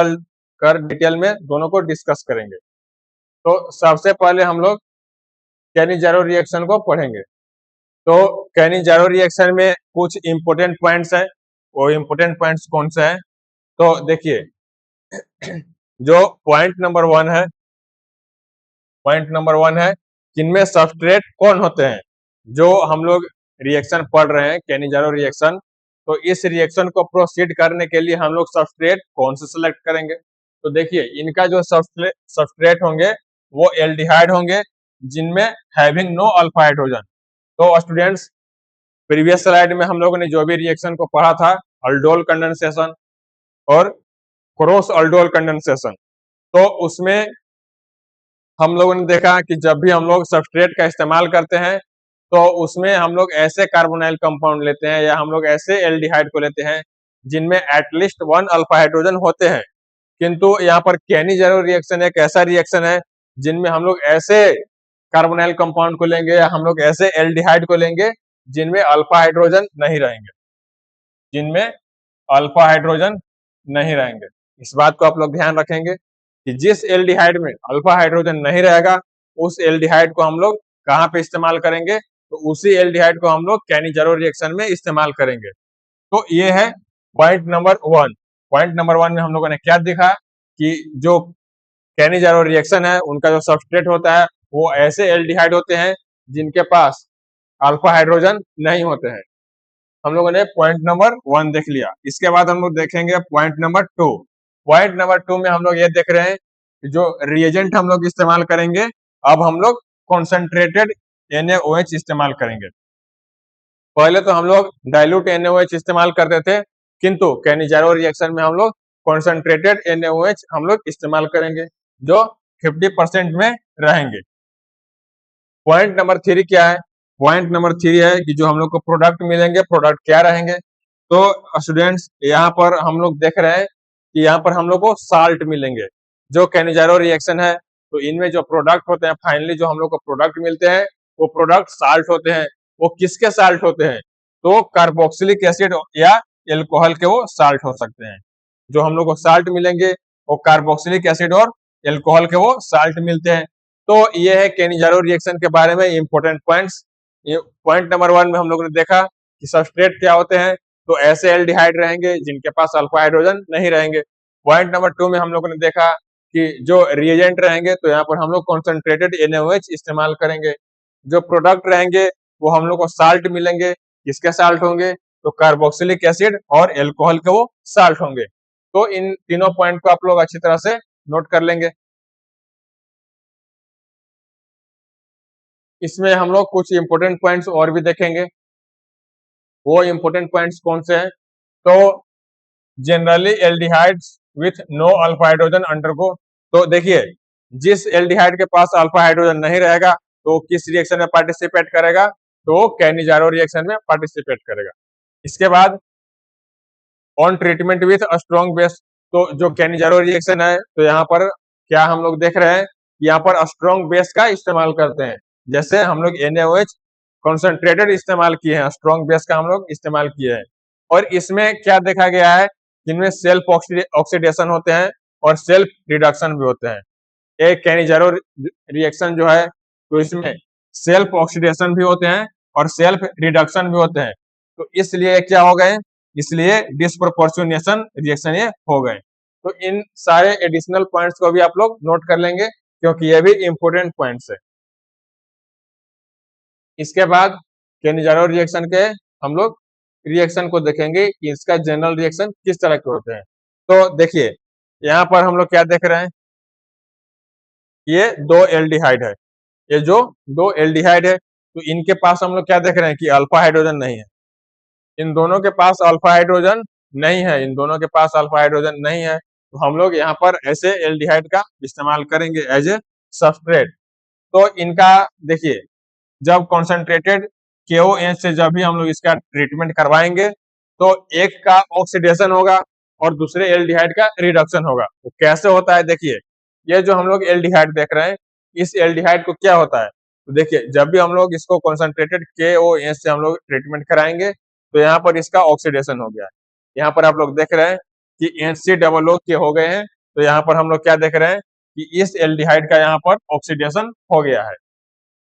कर डिटेल में दोनों को डिस्कस करेंगे। तो सबसे पहले हम लोग कैनिजारो रिएक्शन को पढ़ेंगे। तो कैनिजारो रिएक्शन में कुछ इंपोर्टेंट पॉइंट्स हैं। वो इंपोर्टेंट पॉइंट्स कौन से हैं? तो देखिए, जो पॉइंट नंबर वन है जिनमें सबस्ट्रेट कौन होते हैं। जो हम लोग रिएक्शन पढ़ रहे हैं कैनिजारो रिएक्शन, तो इस रिएक्शन को प्रोसीड करने के लिए हम लोग सबस्ट्रेट कौन से सिलेक्ट करेंगे। तो देखिए, इनका जो सबस्ट्रेट होंगे वो एल्डिहाइड होंगे जिनमें हैविंग नो अल्फा हाइड्रोजन। तो स्टूडेंट्स, प्रीवियस स्लाइड में हम लोगों ने जो भी रिएक्शन को पढ़ा था, अल्डोल कंडेंसेशन और क्रॉस अल्डोल कंडेंसेशन, तो उसमें हम लोगों ने देखा कि जब भी हम लोग सबस्ट्रेट का इस्तेमाल करते हैं तो उसमें हम लोग ऐसे कार्बोनाइल कंपाउंड लेते हैं या हम लोग ऐसे एल्डिहाइड को लेते हैं जिनमें एटलीस्ट 1 अल्फा हाइड्रोजन होते हैं। किंतु यहाँ पर कैनिजारो रिएक्शन एक ऐसा रिएक्शन है जिनमें हम लोग ऐसे कार्बोनाइल कंपाउंड को लेंगे या हम लोग ऐसे एल्डिहाइड को लेंगे जिनमें अल्फा हाइड्रोजन नहीं रहेंगे। इस बात को आप लोग ध्यान रखेंगे कि जिस एल्डिहाइड में अल्फा हाइड्रोजन नहीं रहेगा उस एल्डिहाइड को हम लोग कहाँ पे इस्तेमाल करेंगे, तो उसी एल्डिहाइड को हम लोग कैनिजारो रिएक्शन में इस्तेमाल करेंगे। तो ये है पॉइंट नंबर 1। पॉइंट नंबर 1 में हम लोगों ने क्या देखा कि जो कैनिजारो रिएक्शन है उनका जो सबस्ट्रेट होता है वो ऐसे एल्डिहाइड होते हैं जिनके पास अल्फा हाइड्रोजन नहीं होते हैं। हम लोगों ने पॉइंट नंबर 1 देख लिया। इसके बाद हम लोग देखेंगे पॉइंट नंबर 2। पॉइंट नंबर 2 में हम लोग ये देख रहे हैं कि जो रिएजेंट हम लोग इस्तेमाल करेंगे, अब हम लोग कॉन्सेंट्रेटेड NaOH इस्तेमाल करेंगे। पहले तो हम लोग डाइल्यूट NaOH इस्तेमाल करते थे, किंतु कैनिजारो रिएक्शन में हम लोग कॉन्सेंट्रेटेड NaOH हम लोग इस्तेमाल करेंगे जो 50% में रहेंगे। पॉइंट नंबर 3 क्या है? पॉइंट नंबर 3 है कि जो हम लोग को प्रोडक्ट मिलेंगे, प्रोडक्ट क्या रहेंगे। तो स्टूडेंट्स, यहाँ पर हम लोग देख रहे हैं कि यहाँ पर हम लोग को साल्ट मिलेंगे। जो कैनिजारो रिएक्शन है तो इनमें जो प्रोडक्ट होते हैं, फाइनली जो हम लोग को प्रोडक्ट मिलते हैं वो प्रोडक्ट साल्ट होते हैं। वो किसके साल्ट होते हैं? तो कार्बोक्सिलिक एसिड या एल्कोहल के वो साल्ट हो सकते हैं। जो हम लोग को साल्ट मिलेंगे वो कार्बोक्सिलिक एसिड और एल्कोहल के वो साल्ट मिलते हैं। तो ये है कैनिजारो रिएक्शन के बारे में इंपॉर्टेंट पॉइंट्स। पॉइंट नंबर 1 में हम लोगों ने देखा कि सबस्ट्रेट क्या होते हैं, तो ऐसे एल्डिहाइड रहेंगे जिनके पास अल्फा हाइड्रोजन नहीं रहेंगे। पॉइंट नंबर 2 में हम लोगों ने देखा कि जो रिएजेंट रहेंगे तो यहाँ पर हम लोग कॉन्सेंट्रेटेड NaOH इस्तेमाल करेंगे। जो प्रोडक्ट रहेंगे वो हम लोग को साल्ट मिलेंगे। किसके साल्ट होंगे? तो कार्बोक्सिलिक एसिड और एल्कोहल के वो साल्ट होंगे। तो इन तीनों पॉइंट को आप लोग अच्छी तरह से नोट कर लेंगे। इसमें हम लोग कुछ इंपोर्टेंट पॉइंट्स और भी देखेंगे। वो इंपोर्टेंट पॉइंट्स कौन से हैं? तो generally aldehydes with no alpha hydrogen undergo. तो देखिए, जिस एल्डिहाइड के पास अल्फा हाइड्रोजन नहीं रहेगा तो किस रिएक्शन में पार्टिसिपेट करेगा? तो कैनिजारो रिएक्शन में पार्टिसिपेट करेगा। इसके बाद on treatment with a strong base. तो जो कैनिजारो रिएक्शन है तो यहाँ पर क्या हम लोग देख रहे हैं, यहाँ पर स्ट्रॉन्ग बेस का इस्तेमाल करते हैं। जैसे हम लोग NaOH कॉन्सेंट्रेटेड इस्तेमाल किए हैं, स्ट्रॉन्ग बेस का हम लोग इस्तेमाल किए हैं। और इसमें क्या देखा गया है, इनमें सेल्फ ऑक्सीडेशन होते हैं और सेल्फ रिडक्शन भी होते हैं। एक कैनिजारो रिएक्शन जो है तो इसमें सेल्फ ऑक्सीडेशन भी होते हैं और सेल्फ रिडक्शन भी होते हैं। तो इसलिए क्या हो गए, इसलिए डिस्प्रोपोर्शनेशन रिएक्शन ये हो गए। तो इन सारे एडिशनल पॉइंट्स को भी आप लोग नोट कर लेंगे क्योंकि ये भी इंपोर्टेंट पॉइंट्स है। इसके बाद कैनिजारो रिएक्शन के हम लोग रिएक्शन को देखेंगे कि इसका जनरल रिएक्शन किस तरह के होते हैं। तो देखिए, यहाँ पर हम लोग क्या देख रहे हैं, ये दो एल्डिहाइड है। ये जो दो एल्डिहाइड है तो इनके पास हम लोग क्या देख रहे हैं कि अल्फा हाइड्रोजन नहीं है। इन दोनों के पास अल्फा हाइड्रोजन नहीं है, इन दोनों के पास अल्फा हाइड्रोजन नहीं है। तो हम लोग यहाँ पर ऐसे एल्डिहाइड का इस्तेमाल करेंगे एज ए सबस्ट्रेट। तो इनका देखिए, जब कॉन्सेंट्रेटेड KOH से जब भी हम लोग इसका ट्रीटमेंट करवाएंगे तो एक का ऑक्सीडेशन होगा और दूसरे एल्डिहाइड का रिडक्शन होगा। तो कैसे होता है, देखिए, ये जो हम लोग एल्डिहाइड देख रहे हैं, इस एल्डिहाइड को क्या होता है, तो देखिए, जब भी हम लोग इसको कॉन्सेंट्रेटेड KOH से हम लोग ट्रीटमेंट कराएंगे तो यहाँ पर इसका ऑक्सीडेशन हो गया है। यहाँ पर आप लोग देख रहे हैं कि HCOO के हो गए हैं, तो यहाँ पर हम लोग क्या देख रहे हैं कि इस एल्डिहाइड का यहाँ पर ऑक्सीडेशन हो गया है।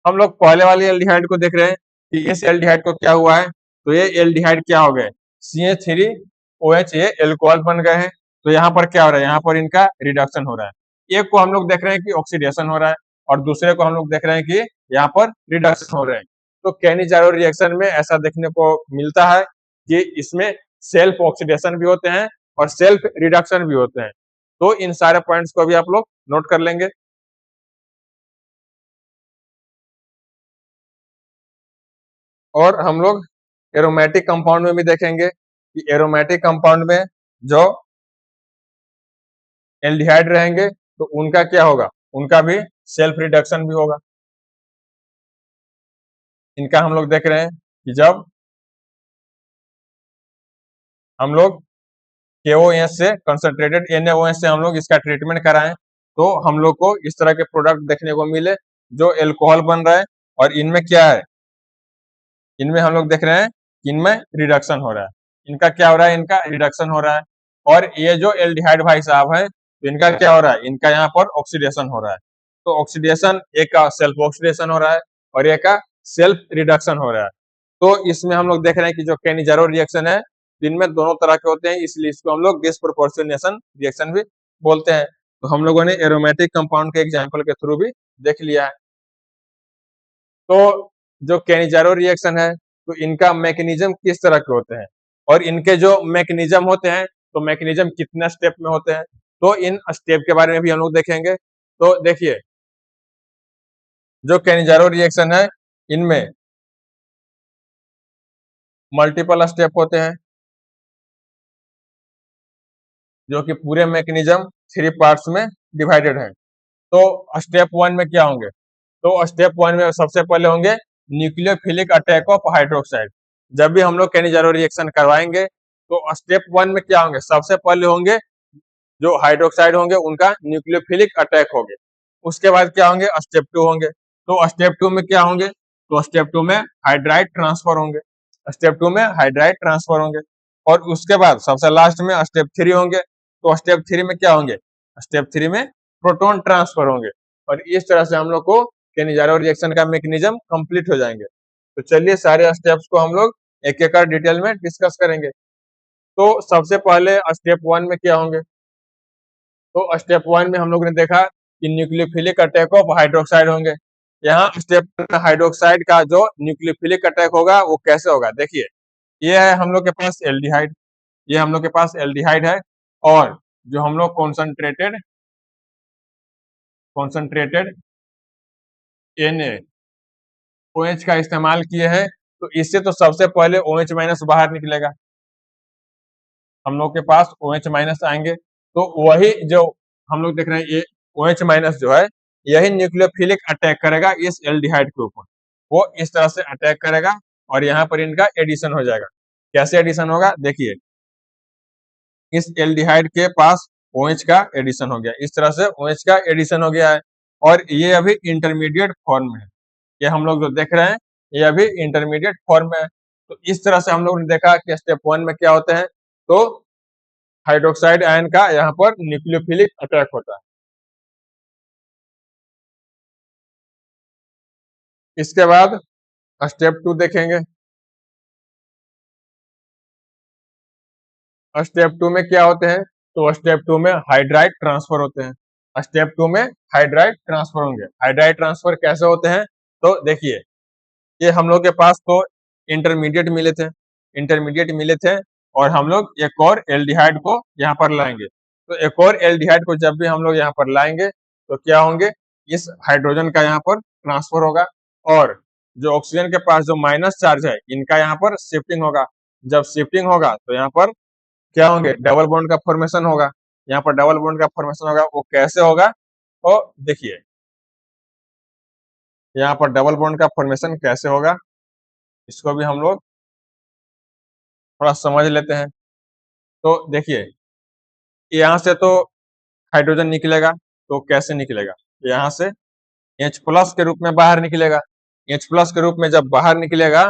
हम लोग पहले वाले एल्डिहाइड को देख रहे हैं कि इस एल्डिहाइड को क्या हुआ है, तो ये एल्डिहाइड क्या हो गए, CH3OH, ये एल्कोहल बन गए हैं। तो यहाँ पर क्या हो रहा है, यहाँ पर इनका रिडक्शन हो रहा है। एक को हम लोग देख रहे हैं कि ऑक्सीडेशन हो रहा है और दूसरे को हम लोग देख रहे हैं कि यहाँ पर रिडक्शन हो रहे हैं। तो कैनिजारो रिएक्शन में ऐसा देखने को मिलता है कि इसमें सेल्फ ऑक्सीडेशन भी होते हैं और सेल्फ रिडक्शन भी होते हैं। तो इन सारे पॉइंट्स को भी आप लोग नोट कर लेंगे। और हम लोग एरोमेटिक कंपाउंड में भी देखेंगे कि एरोमेटिक कंपाउंड में जो एल्डिहाइड रहेंगे तो उनका क्या होगा, उनका भी सेल्फ रिडक्शन भी होगा। इनका हम लोग देख रहे हैं कि जब हम लोग KOH से कंसंट्रेटेड NaOH से हम लोग इसका ट्रीटमेंट कराएं तो हम लोग को इस तरह के प्रोडक्ट देखने को मिले जो एल्कोहल बन रहा है और इनमें क्या है, इनमें हम लोग देख रहे हैं कि इनमें रिडक्शन हो रहा है। इनका क्या हो रहा है, इनका रिडक्शन हो रहा है। और ये जो एल्डिहाइड भाई साहब है तो इनका क्या हो रहा है, इनका यहाँ पर ऑक्सीडेशन हो रहा है। तो ऑक्सीडेशन, एक का सेल्फ ऑक्सीडेशन हो रहा है और एक का सेल्फ रिडक्शन हो रहा है। तो इसमें हम लोग देख रहे हैं कि जो कैनिजारो रिएक्शन है इनमें दोनों तरह के होते हैं, इसलिए इसको हम लोग डिस्प्रोपोर्शनेशन रिएक्शन भी बोलते हैं। तो हम लोगों ने एरोमेटिक कंपाउंड के एग्जाम्पल के थ्रू भी देख लिया है। तो जो कैनिजारो रिएक्शन है तो इनका मैकेनिज्म किस तरह के होते हैं और इनके जो मैकेनिज्म होते हैं तो मैकेनिज्म कितने स्टेप में होते हैं, तो इन स्टेप के बारे में भी हम लोग देखेंगे। तो देखिए, जो कैनिजारो रिएक्शन है इनमें मल्टीपल स्टेप होते हैं, जो कि पूरे मैकेनिज्म 3 पार्ट्स में डिवाइडेड है। तो स्टेप 1 में क्या होंगे, तो स्टेप 1 में सबसे पहले होंगे न्यूक्लियोफिलिक अटैक ऑफ हाइड्रोक्साइड। जब भी हम लोग कैनिजारो रिएक्शन करवाएंगे तो स्टेप 1 में क्या होंगे, सबसे पहले होंगे जो हाइड्रोक्साइड होंगे उनका न्यूक्लियोफिलिक अटैक होंगे। उसके बाद क्या होंगे, स्टेप 2 होंगे। तो स्टेप 2 में क्या होंगे, तो स्टेप 2 में हाइड्राइड ट्रांसफर होंगे। स्टेप 2 में हाइड्राइड ट्रांसफर होंगे और उसके बाद सबसे लास्ट में स्टेप 3 होंगे। तो स्टेप 3 में क्या होंगे, स्टेप 3 में प्रोटॉन ट्रांसफर होंगे। और इस तरह से हम लोग को कैनिजारो रिएक्शन का मैकेनिज्म कंप्लीट हो जाएंगे। तो चलिए सारे स्टेप्स को हम लोग एक एक डिटेल में डिस्कस करेंगे। तो सबसे पहले स्टेप 1 में क्या होंगे, तो स्टेप 1 में हम लोग ने देखा कि न्यूक्लियोफिलिक अटैक ऑफ हाइड्रोक्साइड होंगे। यहाँ स्टेप हाइड्रोक्साइड का जो न्यूक्लियोफिलिक अटैक होगा वो कैसे होगा, देखिए ये है हम लोग के पास एल्डिहाइड, ये हम लोग के पास एल्डिहाइड है और जो हम लोग कॉन्सेंट्रेटेड NaOH का इस्तेमाल किए हैं तो इससे तो सबसे पहले OH माइनस बाहर निकलेगा, हम लोग के पास OH माइनस आएंगे। तो वही जो हम लोग देख रहे हैं ये OH माइनस जो है यही न्यूक्लियोफिलिक अटैक करेगा इस एल्डिहाइड के ऊपर। वो इस तरह से अटैक करेगा और यहाँ पर इनका एडिशन हो जाएगा। कैसे एडिशन होगा, देखिए इस एल्डिहाइड के पास OH का एडिशन हो गया, इस तरह से OH का एडिशन हो गया है और ये अभी इंटरमीडिएट फॉर्म में है। ये हम लोग जो देख रहे हैं ये अभी इंटरमीडिएट फॉर्म में है। तो इस तरह से हम लोग ने देखा कि स्टेप 1 में क्या होते हैं, तो हाइड्रोक्साइड आयन का यहाँ पर न्यूक्लियोफिलिक अटैक होता है। इसके बाद स्टेप 2 देखेंगे। स्टेप 2 में क्या होते हैं, तो स्टेप 2 में हाइड्राइड ट्रांसफर होते हैं। स्टेप 2 में हाइड्राइड ट्रांसफर होंगे। हाइड्राइड ट्रांसफर कैसे होते हैं, तो देखिए ये हम लोग के पास तो इंटरमीडिएट मिले थे और हम लोग एक और एल्डिहाइड को यहाँ पर लाएंगे। तो एक और एल्डिहाइड को जब भी हम लोग यहाँ पर लाएंगे तो क्या होंगे, इस हाइड्रोजन का यहाँ पर ट्रांसफर होगा और जो ऑक्सीजन के पास जो माइनस चार्ज है इनका यहाँ पर शिफ्टिंग होगा। जब शिफ्टिंग होगा तो यहाँ पर क्या होंगे, डबल बॉन्ड का फॉर्मेशन होगा। यहाँ पर डबल बॉन्ड का फॉर्मेशन होगा, वो कैसे होगा, तो देखिए यहाँ पर डबल बॉन्ड का फॉर्मेशन कैसे होगा इसको भी हम लोग थोड़ा समझ लेते हैं। तो देखिए यहाँ से तो हाइड्रोजन निकलेगा, तो कैसे निकलेगा, यहाँ से H प्लस के रूप में बाहर निकलेगा। H प्लस के रूप में जब बाहर निकलेगा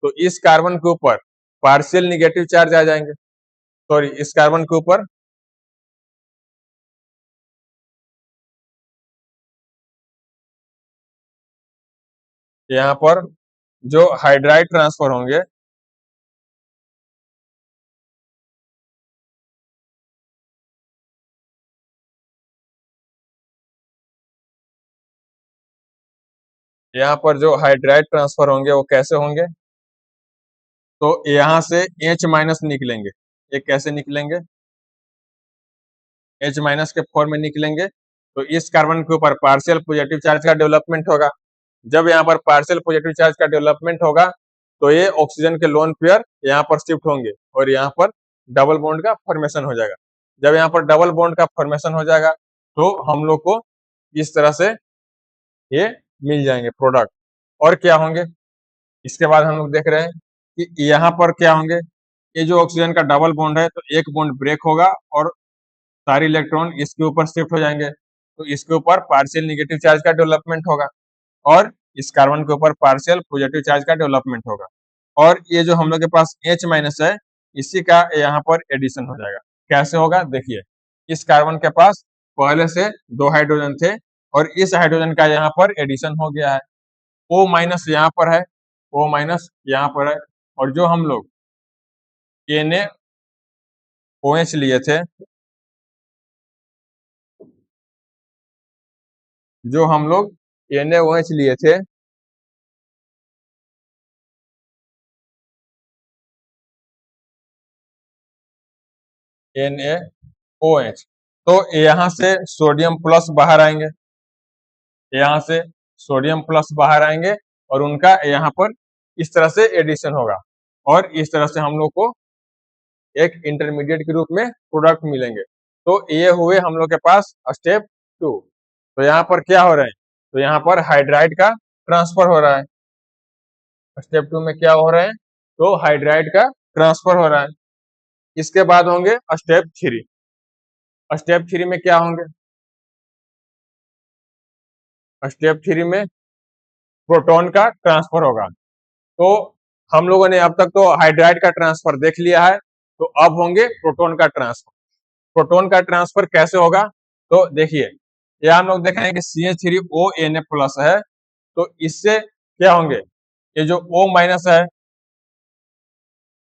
तो इस कार्बन के ऊपर पार्शियल निगेटिव चार्ज आ जाएंगे, सॉरी इस कार्बन के ऊपर यहाँ पर जो हाइड्राइड ट्रांसफर होंगे यहाँ पर जो हाइड्राइड ट्रांसफर होंगे वो कैसे होंगे, तो यहाँ से H माइनस निकलेंगे। ये कैसे निकलेंगे, H माइनस के फॉर्म में निकलेंगे। तो इस कार्बन के ऊपर पार्शियल पॉजिटिव चार्ज का डेवलपमेंट होगा। जब यहाँ पर पार्शियल पॉजिटिव चार्ज का डेवलपमेंट होगा तो ये ऑक्सीजन के लोन पेयर यहाँ पर शिफ्ट होंगे और यहाँ पर डबल बॉन्ड का फॉर्मेशन हो जाएगा। जब यहाँ पर डबल बॉन्ड का फॉर्मेशन हो जाएगा तो हम लोग को इस तरह से ये मिल जाएंगे प्रोडक्ट। और क्या होंगे, इसके बाद हम लोग देख रहे हैं कि यहाँ पर क्या होंगे, ये जो ऑक्सीजन का डबल बॉन्ड है तो एक बॉन्ड ब्रेक होगा और सारे इलेक्ट्रॉन इसके ऊपर शिफ्ट हो जाएंगे। तो इसके ऊपर पार्शियल निगेटिव चार्ज का डेवलपमेंट होगा और इस कार्बन के ऊपर पार्शियल पॉजिटिव चार्ज का डेवलपमेंट होगा। और ये जो हम लोग के पास H माइनस है इसी का यहाँ पर एडिशन हो जाएगा। कैसे होगा देखिए, इस कार्बन के पास पहले से 2 हाइड्रोजन थे और इस हाइड्रोजन का यहाँ पर एडिशन हो गया है। O माइनस यहाँ पर है, O माइनस यहाँ पर है और जो हम लोग NaOH लिए थे, जो हम लोग NaOH लिए थे NaOH, तो यहाँ से सोडियम प्लस बाहर आएंगे, यहाँ से सोडियम प्लस बाहर आएंगे और उनका यहाँ पर इस तरह से एडिशन होगा और इस तरह से हम लोग को एक इंटरमीडिएट के रूप में प्रोडक्ट मिलेंगे। तो ये हुए हम लोग के पास स्टेप 2। तो यहाँ पर क्या हो रहा है, तो यहाँ पर हाइड्राइड का ट्रांसफर हो रहा है। स्टेप 2 में क्या हो रहा है, तो हाइड्राइड का ट्रांसफर हो रहा है। इसके बाद होंगे स्टेप 3। स्टेप 3 में क्या होंगे, स्टेप 3 में प्रोटॉन का ट्रांसफर होगा। तो हम लोगों ने अब तक तो हाइड्राइड का ट्रांसफर देख लिया है, तो अब होंगे प्रोटॉन का ट्रांसफर। प्रोटॉन का ट्रांसफर कैसे होगा, तो देखिए ये हम लोग देख रहे हैं कि CH3ONA प्लस है, तो इससे क्या होंगे, ये जो O माइनस है,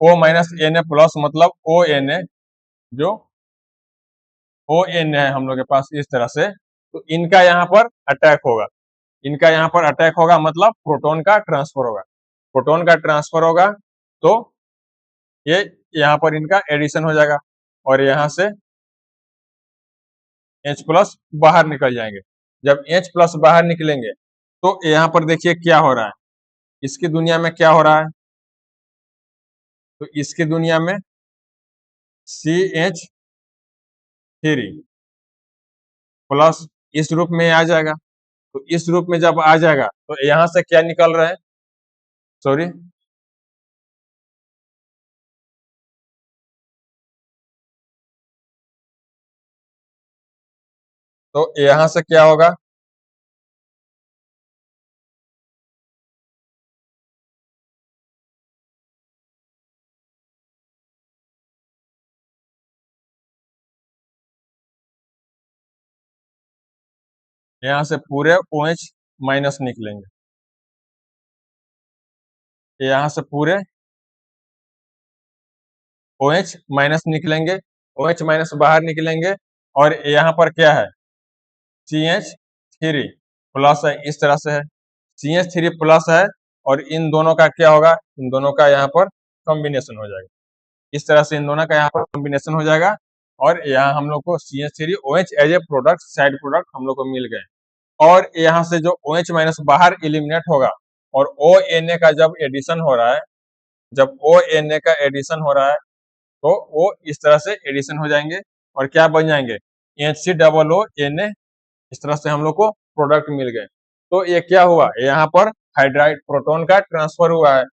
O माइनस Na प्लस मतलब ONA, जो ONA है हम लोग के पास इस तरह से, तो इनका यहाँ पर अटैक होगा, इनका यहाँ पर अटैक होगा मतलब प्रोटॉन का ट्रांसफर होगा। प्रोटॉन का ट्रांसफर होगा तो ये यहाँ पर इनका एडिशन हो जाएगा और यहाँ से H प्लस बाहर निकल जाएंगे। जब H प्लस बाहर निकलेंगे तो यहाँ पर देखिए क्या हो रहा है, इसकी दुनिया में क्या हो रहा है, तो इसकी दुनिया में CH3 प्लस इस रूप में आ जाएगा। तो इस रूप में जब आ जाएगा तो यहाँ से क्या निकल रहा है, सॉरी तो यहाँ से क्या होगा, यहाँ से पूरे OH माइनस निकलेंगे, यहाँ से पूरे OH माइनस निकलेंगे, OH माइनस बाहर निकलेंगे और यहाँ पर क्या है, CH3 प्लस है, इस तरह से है, CH3 प्लस है और इन दोनों का क्या होगा, इन दोनों का यहाँ पर कॉम्बिनेशन हो जाएगा। इस तरह से इन दोनों का यहाँ पर कॉम्बिनेशन हो जाएगा और यहाँ हम लोग को CH3OH as a product, side product हम लोग को मिल गए। और यहाँ से जो OH माइनस बाहर एलिमिनेट होगा और ONA का जब एडिशन हो रहा है, जब ONA का एडिशन हो रहा है तो वो इस तरह से एडिशन हो जाएंगे और क्या बन जाएंगे, HCOONA। इस तरह से हम लोग को प्रोडक्ट मिल गए। तो ये क्या हुआ, यहाँ पर हाइड्राइड प्रोटॉन का ट्रांसफर हुआ है।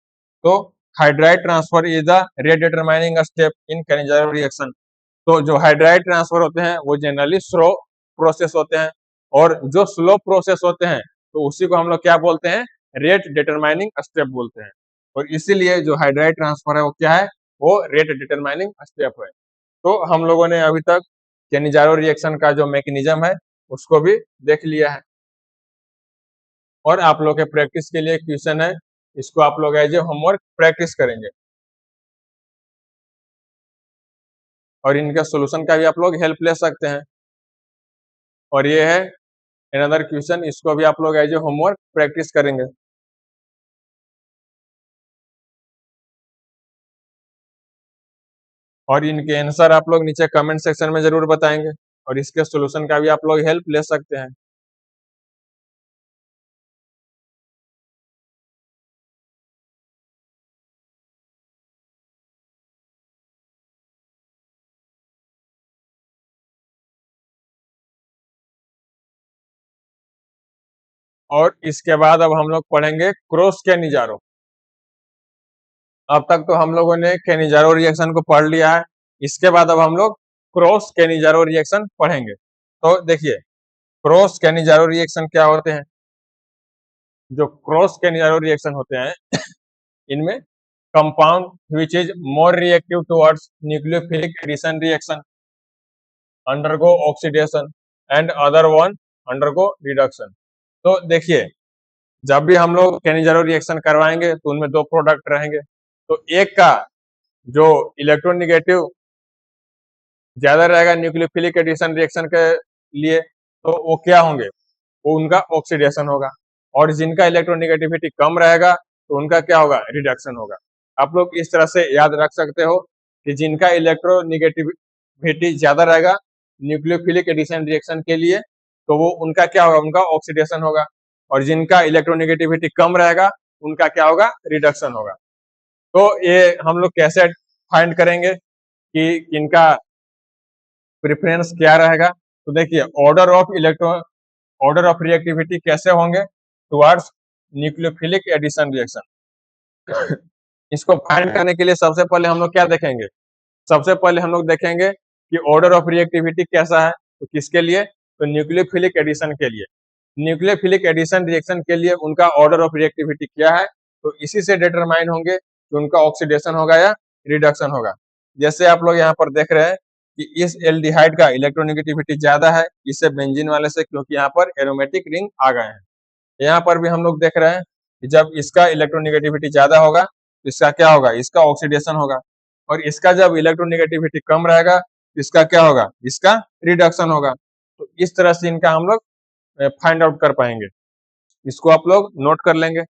तो hydride transfer is the rate determining step in Cannizzaro reaction. तो जो हाइड्राइड ट्रांसफर होते हैं वो जनरली स्लो प्रोसेस होते हैं और जो स्लो प्रोसेस होते हैं तो उसी को हम लोग क्या बोलते हैं, रेट डिटरमाइनिंग स्टेप बोलते हैं। और इसीलिए जो हाइड्राइड ट्रांसफर है वो क्या है, वो रेट डिटरमाइनिंग स्टेप है। तो हम लोगों ने अभी तक केनिजारो रिएक्शन का जो मैकेनिज्म है उसको भी देख लिया है। और आप लोग के प्रैक्टिस के लिए क्वेश्चन है, इसको आप लोग एज ए होमवर्क प्रैक्टिस करेंगे और इनका सॉल्यूशन का भी आप लोग हेल्प ले सकते हैं। और ये है अनदर क्वेश्चन, इसको भी आप लोग एज ए होमवर्क प्रैक्टिस करेंगे। और इनके आंसर आप लोग नीचे कमेंट सेक्शन में जरूर बताएंगे और इसके सॉल्यूशन का भी आप लोग हेल्प ले सकते हैं। और इसके बाद अब हम लोग पढ़ेंगे क्रॉस केनिजारो। अब तक तो हम लोगों ने केनिजारो रिएक्शन को पढ़ लिया है, इसके बाद अब हम लोग क्रॉस केनिजारो रिएक्शन पढ़ेंगे। तो देखिए क्रॉस केनिजारो रिएक्शन क्या होते हैं। जो क्रॉस केनिजारो रिएक्शन होते हैं इनमें compound which is more reactive towards nucleophilic addition reaction undergo oxidation and other one undergo reduction. तो देखिए जब भी हम लोग केनिजारो रिएक्शन करवाएंगे तो उनमें दो प्रोडक्ट रहेंगे। तो एक का जो इलेक्ट्रोनेगेटिव ज्यादा रहेगा न्यूक्लियोफिलिक एडिशन रिएक्शन के लिए, तो वो क्या होंगे, वो उनका ऑक्सीडेशन होगा। और जिनका इलेक्ट्रोनेगेटिविटी कम रहेगा तो उनका क्या होगा, रिडक्शन होगा। आप लोग इस तरह से याद रख सकते हो कि जिनका इलेक्ट्रोनेगेटिविटी ज्यादा रहेगा न्यूक्लियोफिलिक एडिशन रिएक्शन के लिए, तो वो उनका क्या होगा, उनका ऑक्सीडेशन होगा। और जिनका इलेक्ट्रोनेगेटिविटी कम रहेगा उनका क्या होगा, रिडक्शन होगा। तो ये हम लोग कैसे फाइंड करेंगे कि इनका प्रेफरेंस क्या रहेगा। तो देखिए ऑर्डर ऑफ रिएक्टिविटी कैसे होंगे टुवर्ड्स न्यूक्लियोफिलिक एडिशन रिएक्शन। इसको फाइंड करने के लिए सबसे पहले हम लोग क्या देखेंगे, सबसे पहले हम लोग देखेंगे कि ऑर्डर ऑफ रिएक्टिविटी कैसा है। तो किसके लिए, तो न्यूक्लियोफिलिक एडिशन के लिए। न्यूक्लियोफिलिक एडिशन रिएक्शन के लिए उनका ऑर्डर ऑफ रिएक्टिविटी क्या है, तो इसी से डिटरमाइन होंगे कि उनका ऑक्सीडेशन होगा या रिडक्शन होगा। जैसे आप लोग यहाँ पर देख रहे हैं कि इस एल्डिहाइड का इलेक्ट्रोनेगेटिविटी ज्यादा है इससे बेंजीन वाले से, क्योंकि यहाँ पर एरोमेटिक रिंग आ गए हैं। यहाँ पर भी हम लोग देख रहे हैं कि जब इसका इलेक्ट्रोनेगेटिविटी ज्यादा होगा तो इसका क्या होगा, इसका ऑक्सीडेशन होगा। और इसका जब इलेक्ट्रोनेगेटिविटी कम रहेगा तो इसका क्या होगा, इसका रिडक्शन होगा। तो इस तरह से इनका हम लोग फाइंड आउट कर पाएंगे। इसको आप लोग नोट कर लेंगे।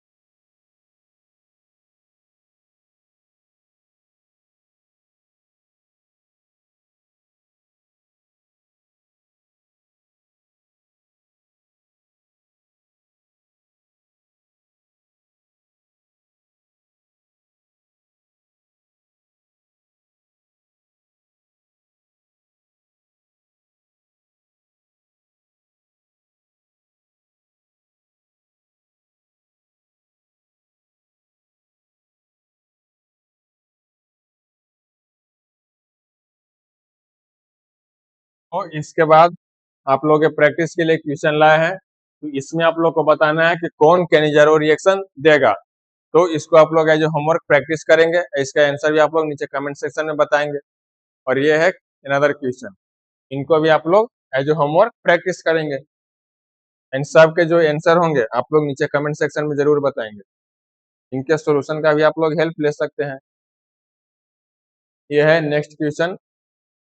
और इसके बाद आप लोग के प्रैक्टिस के लिए क्वेश्चन लाए हैं, तो इसमें आप लोग को बताना है कि कौन केनिजारो रिएक्शन देगा। तो इसको आप लोग एज होमवर्क प्रैक्टिस करेंगे, इसका आंसर भी आप लोग नीचे कमेंट सेक्शन में बताएंगे। और ये है अनदर क्वेश्चन, इनको भी आप लोग एज होमवर्क प्रैक्टिस करेंगे। इन सब के जो आंसर होंगे आप लोग नीचे कमेंट सेक्शन में जरूर बताएंगे। इनके सॉल्यूशन का भी आप लोग हेल्प ले सकते हैं। ये है नेक्स्ट क्वेश्चन,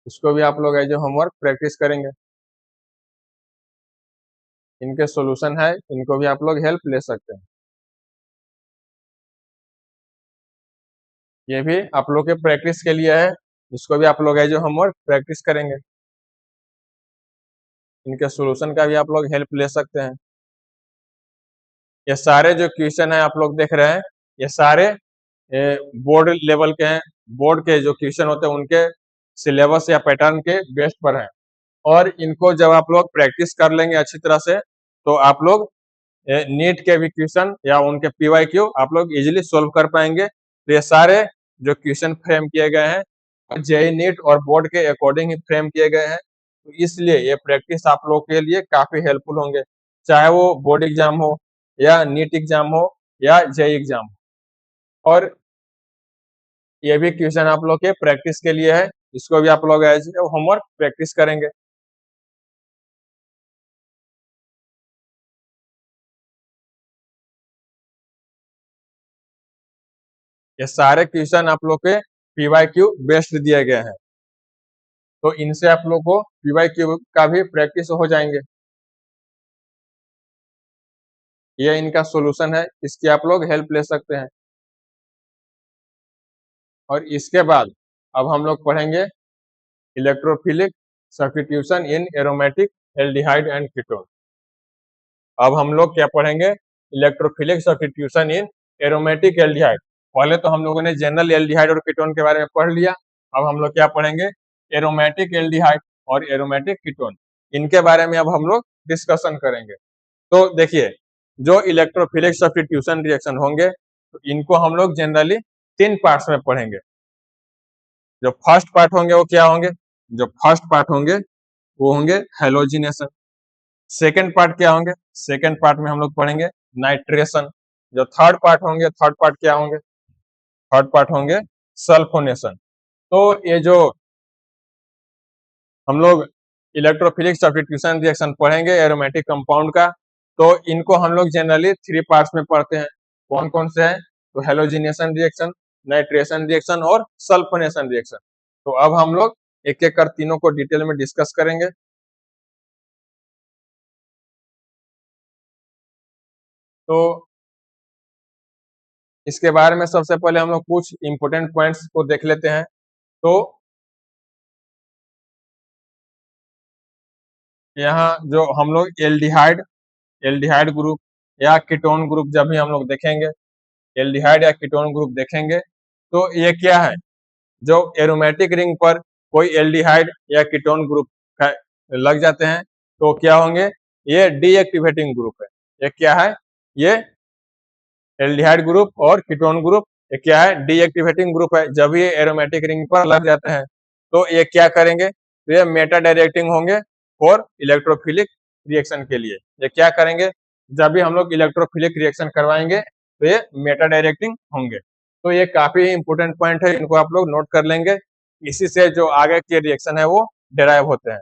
इसको भी आप लोग एज होमवर्क प्रैक्टिस करेंगे। इनके सॉल्यूशन है, इनको भी आप लोग हेल्प ले सकते हैं। ये भी आप लोग के प्रैक्टिस के लिए है, इसको भी आप लोग एज होमवर्क प्रैक्टिस करेंगे। इनके सॉल्यूशन का भी आप लोग हेल्प ले सकते हैं। ये सारे जो क्वेश्चन है आप लोग देख रहे हैं, ये सारे बोर्ड लेवल के हैं। बोर्ड के जो क्वेश्चन होते हैं उनके सिलेबस या पैटर्न के बेस पर हैं। और इनको जब आप लोग प्रैक्टिस कर लेंगे अच्छी तरह से, तो आप लोग नीट के भी क्वेश्चन या उनके PYQ आप लोग इजीली सोल्व कर पाएंगे। तो ये सारे जो क्वेश्चन फ्रेम किए गए हैं जेईई नीट और बोर्ड के अकॉर्डिंग ही फ्रेम किए गए हैं। तो इसलिए ये प्रैक्टिस आप लोग के लिए काफी हेल्पफुल होंगे, चाहे वो बोर्ड एग्जाम हो या नीट एग्जाम हो या जेईई एग्जाम हो। और ये भी क्वेश्चन आप लोग के प्रैक्टिस के लिए है, इसको भी आप लोग एज होमवर्क प्रैक्टिस करेंगे। ये सारे क्वेश्चन आप लोग के पीवाईक्यू बेस्ड दिए गए हैं, तो इनसे आप लोग को पीवाईक्यू का भी प्रैक्टिस हो जाएंगे। ये इनका सॉल्यूशन है, इसकी आप लोग हेल्प ले सकते हैं। और इसके बाद अब हम लोग पढ़ेंगे electrophilic substitution in aromatic aldehyde and ketone. अब हम लोग क्या पढ़ेंगे, इलेक्ट्रोफिलिक सब्स्टिट्यूशन इन एरोमेटिक एल्डिहाइड। पहले तो हम लोगों ने जनरल एल्डिहाइड और कीटोन के बारे में पढ़ लिया, अब हम लोग क्या पढ़ेंगे, एरोमेटिक एल्डिहाइड और एरोमेटिक कीटोन, इनके बारे में अब हम लोग डिस्कशन करेंगे। तो देखिए, जो इलेक्ट्रोफिलिक सब्स्टिट्यूशन रिएक्शन होंगे तो इनको हम लोग जनरली 3 पार्ट्स में पढ़ेंगे। जो फर्स्ट पार्ट होंगे वो क्या होंगे, जो फर्स्ट पार्ट होंगे वो होंगे हेलोजिनेशन। सेकेंड पार्ट क्या होंगे, सेकेंड पार्ट में हम लोग पढ़ेंगे नाइट्रेशन। जो थर्ड पार्ट होंगे, थर्ड पार्ट क्या होंगे, थर्ड पार्ट होंगे सल्फोनेशन। तो ये जो हम लोग इलेक्ट्रोफिलिक सब्स्टिट्यूशन रिएक्शन पढ़ेंगे एरोमेटिक कंपाउंड का, तो इनको हम लोग जनरली 3 पार्ट्स में पढ़ते हैं। कौन कौन से हैं, तो हेलोजिनेशन रिएक्शन, नाइट्रेशन रिएक्शन और सल्फोनेशन रिएक्शन। तो अब हम लोग एक एक कर तीनों को डिटेल में डिस्कस करेंगे। तो इसके बारे में सबसे पहले हम लोग कुछ इंपोर्टेंट पॉइंट्स को देख लेते हैं। तो यहाँ जो हम लोग एल्डिहाइड ग्रुप या कीटोन ग्रुप जब भी हम लोग देखेंगे, एल्डिहाइड या कीटोन ग्रुप देखेंगे, तो ये क्या है, जो एरोमेटिक रिंग पर कोई एल्डिहाइड या कीटोन ग्रुप लग जाते हैं तो क्या होंगे, ये डीएक्टिवेटिंग ग्रुप है। ये क्या है, ये एल्डिहाइड ग्रुप और कीटोन ग्रुप ये क्या है, डीएक्टिवेटिंग ग्रुप है। जब ये एरोमेटिक रिंग पर लग जाते हैं तो ये क्या करेंगे, तो ये मेटा डायरेक्टिंग होंगे फॉर इलेक्ट्रोफिलिक रिएक्शन के लिए। ये क्या करेंगे, जब भी हम लोग इलेक्ट्रोफिलिक रिएक्शन करवाएंगे तो ये मेटा डायरेक्टिंग होंगे। तो ये काफी इंपोर्टेंट पॉइंट है, इनको आप लोग नोट कर लेंगे। इसी से जो आगे के रिएक्शन है वो डिराइव होते हैं,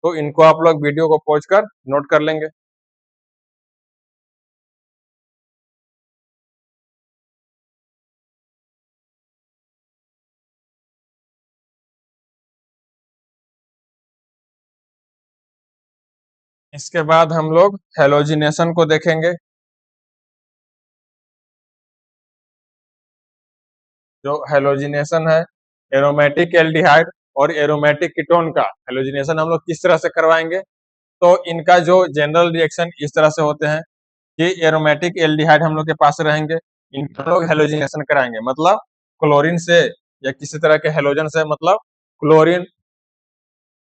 तो इनको आप लोग वीडियो को पॉज कर नोट कर लेंगे। इसके बाद हम लोग हेलोजिनेशन को देखेंगे। जो हेलोजिनेशन है, एरोमेटिक एल्डिहाइड और एरोमेटिक कीटोन का हेलोजिनेशन हम लोग किस तरह से करवाएंगे, तो इनका जो जनरल रिएक्शन इस तरह से होते हैं कि एरोमेटिक एल्डिहाइड हम लोग के पास रहेंगे, इनका लोग हेलोजिनेशन कराएंगे, मतलब क्लोरीन से या किसी तरह के हेलोजन से, मतलब क्लोरीन,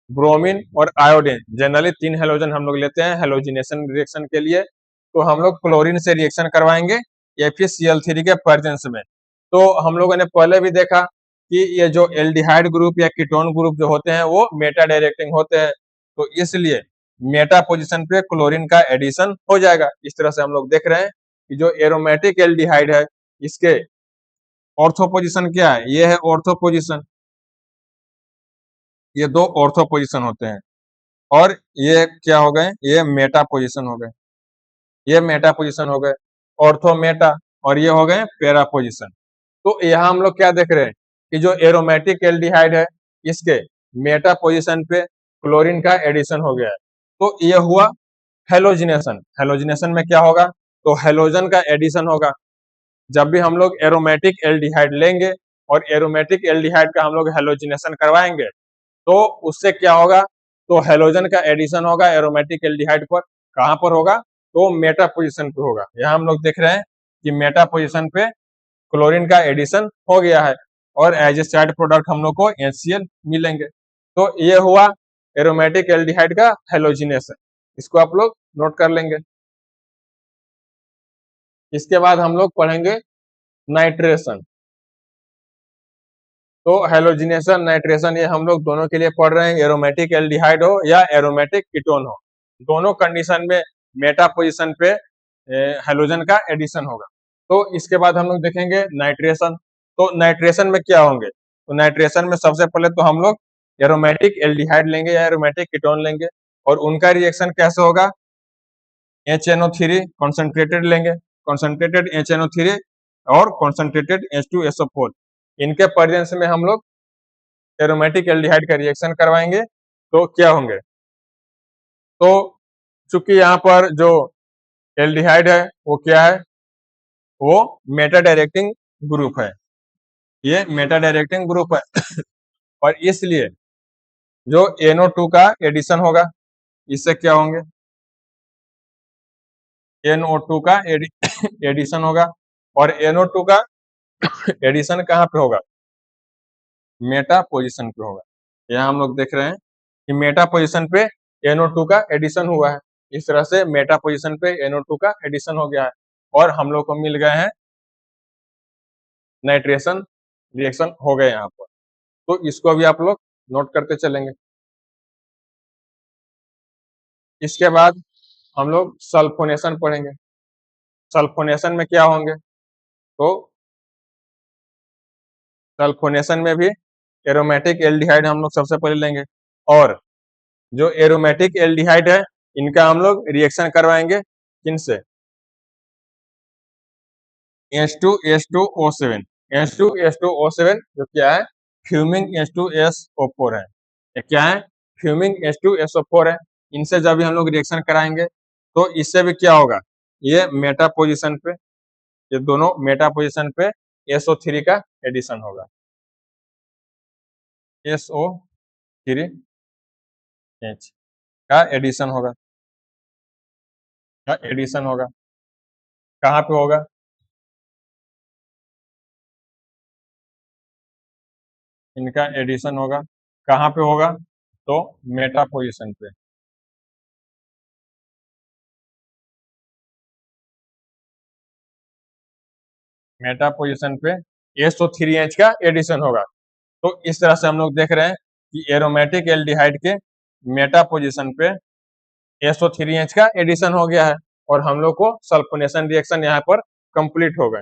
ब्रोमीन और आयोडीन, जनरली 3 हेलोजन हम लोग लेते हैं हेलोजिनेशन रिएक्शन के लिए। तो हम लोग क्लोरीन से रिएक्शन करवाएंगे FeCl3 के प्रेजेंस में। तो हम लोगों ने पहले भी देखा कि ये जो एल्डिहाइड ग्रुप या कीटोन ग्रुप जो होते हैं वो मेटा डायरेक्टिंग होते हैं, तो इसलिए मेटा पोजीशन पे क्लोरीन का एडिशन हो जाएगा। इस तरह से हम लोग देख रहे हैं कि जो एरोमेटिक एल्डिहाइड है इसके ऑर्थो पोजीशन क्या है, ये है ऑर्थो पोजीशन, ये 2 ऑर्थो पोजीशन होते हैं। और ये क्या हो गए, ये मेटा पोजीशन हो गए, ये मेटा पोजीशन हो गए, ऑर्थो मेटा, और ये हो गए पैरा पोजीशन। तो यहाँ हम लोग क्या देख रहे हैं कि जो एरोमेटिक एल्डिहाइड है इसके मेटा पोजीशन पे क्लोरीन का एडिशन हो गया है, तो ये हुआ हेलोजिनेशन। हेलोजिनेशन में क्या होगा, तो हेलोजन का एडिशन होगा। जब भी हम लोग एरोमेटिक एल्डिहाइड लेंगे और एरोमेटिक एल्डिहाइड का हम लोग हेलोजिनेशन करवाएंगे तो उससे क्या होगा, तो हेलोजन का एडिशन होगा एरोमेटिक एल्डिहाइड पर। कहां पर होगा, तो मेटा पोजीशन पे होगा। यहाँ हम लोग देख रहे हैं कि मेटा पोजीशन पे क्लोरीन का एडिशन हो गया है और एज ए साइड प्रोडक्ट हम लोग को HCl मिलेंगे। तो ये हुआ एरोमेटिक एल्डिहाइड का हेलोजिनेशन, इसको आप लोग नोट कर लेंगे। इसके बाद हम लोग पढ़ेंगे नाइट्रेशन। तो हेलोजिनेशन, नाइट्रेशन ये हम लोग दोनों के लिए पढ़ रहे हैं, एरोमेटिक एल्डिहाइड हो या एरोमेटिक कीटोन हो, दोनों कंडीशन में मेटा पोजीशन पे हेलोजन का एडिशन होगा। तो इसके बाद हम लोग देखेंगे नाइट्रेशन। तो नाइट्रेशन में क्या होंगे, तो नाइट्रेशन में सबसे पहले तो हम लोग एरोमेटिक एल्डिहाइड लेंगे या एरोमेटिक कीटोन लेंगे, और उनका रिएक्शन कैसे होगा, HNO3 कॉन्सेंट्रेटेड लेंगे, कॉन्सेंट्रेटेड HNO3 और कॉन्सेंट्रेटेड H2SO4, इनके प्रेजेंस में हम लोग एरोमेटिक एल्डिहाइड का रिएक्शन करवाएंगे। तो क्या होंगे, तो चूंकि यहाँ पर जो एल्डिहाइड है वो क्या है, वो मेटा डायरेक्टिंग ग्रुप है, ये मेटा डायरेक्टिंग ग्रुप है और इसलिए जो NO2 का एडिशन होगा, इससे क्या होंगे, NO2 का एडिशन होगा, और NO2 का एडिशन कहाँ पे होगा, मेटा पोजीशन पे होगा। यहाँ हम लोग देख रहे हैं कि मेटा पोजीशन पे NO2 का एडिशन हुआ है, इस तरह से मेटा पोजीशन पे NO2 का एडिशन हो गया है और हम लोग को मिल गए हैं नाइट्रेशन रिएक्शन हो गए यहाँ पर। तो इसको अभी आप लोग नोट करते चलेंगे। इसके बाद हम लोग सल्फोनेशन पढ़ेंगे। सल्फोनेशन में क्या होंगे, तो सल्फोनेशन में भी एरोमेटिक एल्डिहाइड हम लोग सबसे पहले लेंगे, और जो एरोमेटिक एल्डिहाइड है इनका हम लोग रिएक्शन करवाएंगे किनसे, H2H2O7, H2H2O7 जो क्या है, फ्यूमिंग H2SO4 है, ये क्या है, फ्यूमिंग H2SO4 है। इनसे जब भी हम लोग रिएक्शन कराएंगे तो इससे भी क्या होगा, ये मेटा पोजीशन पे, ये दोनों मेटा पोजीशन पे SO3 का एडिशन होगा, SO3H का एडिशन होगा, कहाँ पे होगा, इनका एडिशन होगा कहाँ पे होगा, तो मेटा पोजीशन पे, मेटा पोजीशन पे SO3H का एडिशन होगा। तो इस तरह से हम लोग देख रहे हैं कि एरोमेटिक एल्डिहाइड के मेटा पोजीशन पे SO3H का एडिशन हो गया है और हम लोग को सल्फोनेशन रिएक्शन यहाँ पर कंप्लीट हो गए।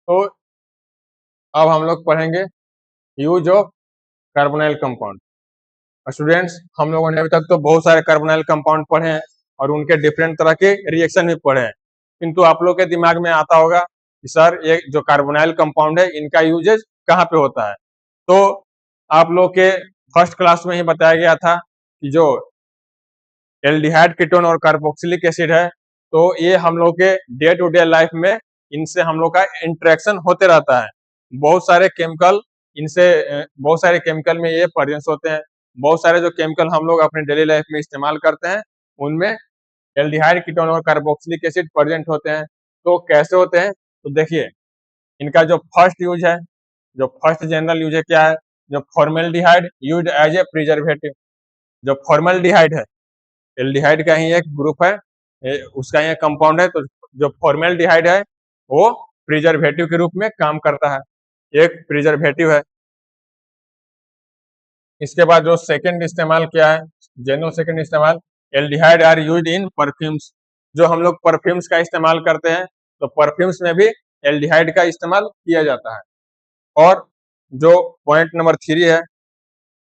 तो अब हम लोग पढ़ेंगे use of carbonyl compound. Students, हम लोगों ने अभी तक तो बहुत सारे कार्बोनाइल कंपाउंड पढ़े हैं और उनके डिफरेंट तरह के रिएक्शन भी पढ़े हैं, किंतु आप लोग के दिमाग में आता होगा कि सर ये जो कार्बोनाइल कंपाउंड है इनका यूजेज कहाँ पे होता है। तो आप लोग के फर्स्ट क्लास में ही बताया गया था कि जो एल्डिहाइड कीटोन और कार्बोक्सिलिक एसिड है, तो ये हम लोग के डे टू डे लाइफ में इनसे हम लोग का इंटरेक्शन होते रहता है। बहुत सारे केमिकल इनसे बहुत सारे केमिकल में ये प्रेजेंस होते हैं, बहुत सारे जो केमिकल हम लोग अपने डेली लाइफ में इस्तेमाल करते हैं उनमें एल्डिहाइड कीटोन और कार्बोक्सिलिक एसिड प्रेजेंट होते हैं। तो कैसे होते हैं, तो देखिए इनका जो फर्स्ट यूज है, जो फर्स्ट जनरल यूज है क्या है, जो formaldehyde used as a preservative. जो फॉर्मेल्डिहाइड है एल्डिहाइड का ही एक ग्रुप है, उसका ही कंपाउंड है। तो जो फॉर्मेल्डिहाइड है वो प्रिजर्वेटिव के रूप में काम करता है, एक प्रिजर्वेटिव है। इसके बाद जो सेकंड इस्तेमाल क्या है, जेनो सेकंड इस्तेमाल, aldehyde are used in perfumes. जो हम लोग परफ्यूम्स का इस्तेमाल करते हैं तो परफ्यूम्स में भी एल्डिहाइड का इस्तेमाल किया जाता है। और जो पॉइंट नंबर 3 है,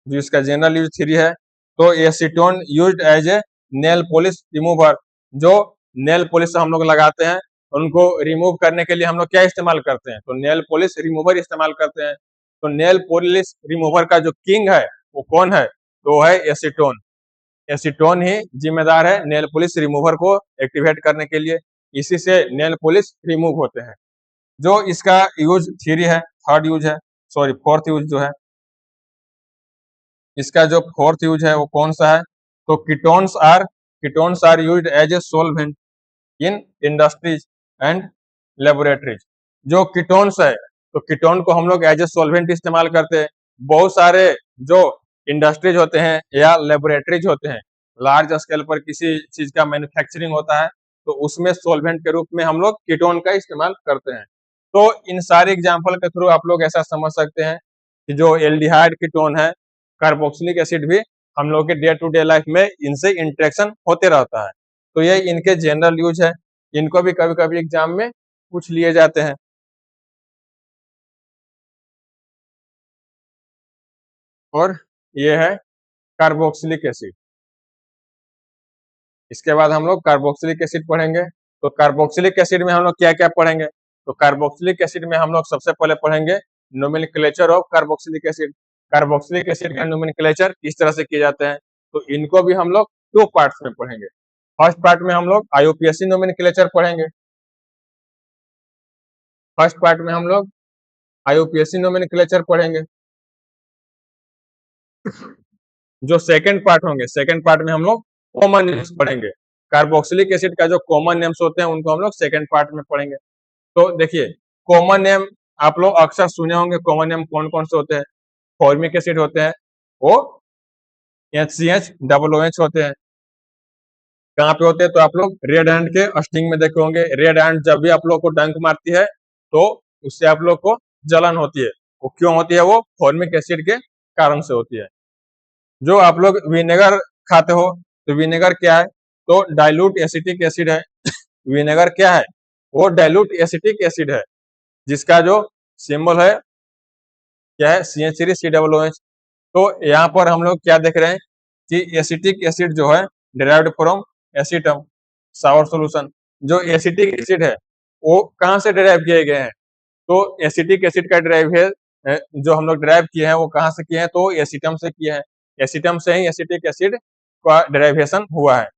जो इसका जनरल यूज 3 है, तो acetone used as a nail polish remover. जो नेल पॉलिश हम लोग लगाते हैं उनको रिमूव करने के लिए हम लोग क्या इस्तेमाल करते हैं, तो नेल पॉलिश रिमूवर इस्तेमाल करते हैं। तो नेल पॉलिश रिमूवर का जो किंग है वो कौन है, तो है एसीटोन। एसीटोन ही जिम्मेदार है नेल पॉलिश रिमूवर को एक्टिवेट करने के लिए, इसी से नेल पॉलिश रिमूव होते हैं। जो इसका यूज 3 है, थर्ड यूज है, सॉरी फोर्थ यूज जो है, इसका जो फोर्थ यूज है वो कौन सा है, तो ketones are used as a solvent in industries and laboratories. जो कीटोन्स है, तो कीटोन को हम लोग एज ए सोलवेंट इस्तेमाल करते हैं। बहुत सारे जो इंडस्ट्रीज होते हैं या लेबोरेटरीज होते हैं, लार्ज स्केल पर किसी चीज का मैन्युफैक्चरिंग होता है, तो उसमें सोलवेंट के रूप में हम लोग कीटोन का इस्तेमाल करते हैं। तो इन सारे एग्जाम्पल के थ्रू आप लोग ऐसा समझ सकते हैं कि जो एल्डिहाइड कीटोन है, कार्बोक्सिलिक एसिड भी हम लोग के डे टू डे लाइफ में इनसे इंटरेक्शन होते रहता है। तो ये इनके जनरल यूज है। इनको भी कभी कभी एग्जाम में पूछ लिए जाते हैं। और ये है कार्बोक्सिलिक एसिड। इसके बाद हम लोग कार्बोक्सिलिक एसिड पढ़ेंगे। तो कार्बोक्सिलिक एसिड में हम लोग क्या क्या पढ़ेंगे? तो कार्बोक्सिलिक एसिड में हम लोग सबसे पहले पढ़ेंगे nomenclature of carboxylic acid. Carboxylic acid का नोमेनक्लेचर किस तरह से किए जाते हैं, तो इनको भी हम लोग 2 पार्ट्स में पढ़ेंगे। फर्स्ट पार्ट में हम लोग आईयूपीएसी नोमेनक्लेचर पढ़ेंगे। फर्स्ट पार्ट में हम लोग आईयूपीएसी नोमेनक्लेचर पढ़ेंगे। जो सेकंड पार्ट होंगे, सेकंड पार्ट में हम लोग कॉमन नेम्स पढ़ेंगे। कार्बोक्सिलिक एसिड का जो कॉमन नेम्स होते हैं उनको हम लोग सेकंड पार्ट में पढ़ेंगे। तो देखिए, कॉमन नेम आप लोग अक्सर सुने होंगे। कॉमन नेम कौन कौन से होते हैं? फॉर्मिक एसिड होते हैं, वो HCH होते हैं। कहाँ पे होते हैं? तो आप लोग रेड एंड के स्टिंग में देखे होंगे। रेड एंड जब भी आप लोग को डंक मारती है तो उससे आप लोग को जलन होती है। वो क्यों होती है? वो फॉर्मिक एसिड के कारण से होती है। जो आप लोग विनेगर खाते हो, तो विनेगर क्या है? तो डाइल्यूट एसिटिक एसिड है। विनेगर क्या है? वो डाइल्यूट एसिटिक एसिड है, जिसका जो सिंबल है क्या है? CH3COOH। तो यहाँ पर हम लोग क्या देख रहे हैं कि एसिटिक एसिड जो है डिराइव्ड फ्रॉम एसीटम, सावर सॉल्यूशन। जो एसिटिक एसिड है वो कहाँ से डिराइव किए गए हैं? तो एसिटिक एसिड का डिराइव है, जो हम लोग डिराइव किए हैं वो कहाँ से किए हैं? तो एसीटम से किए हैं। एसीटम से ही एसिटिक एसिड का डेरिवेशन हुआ है।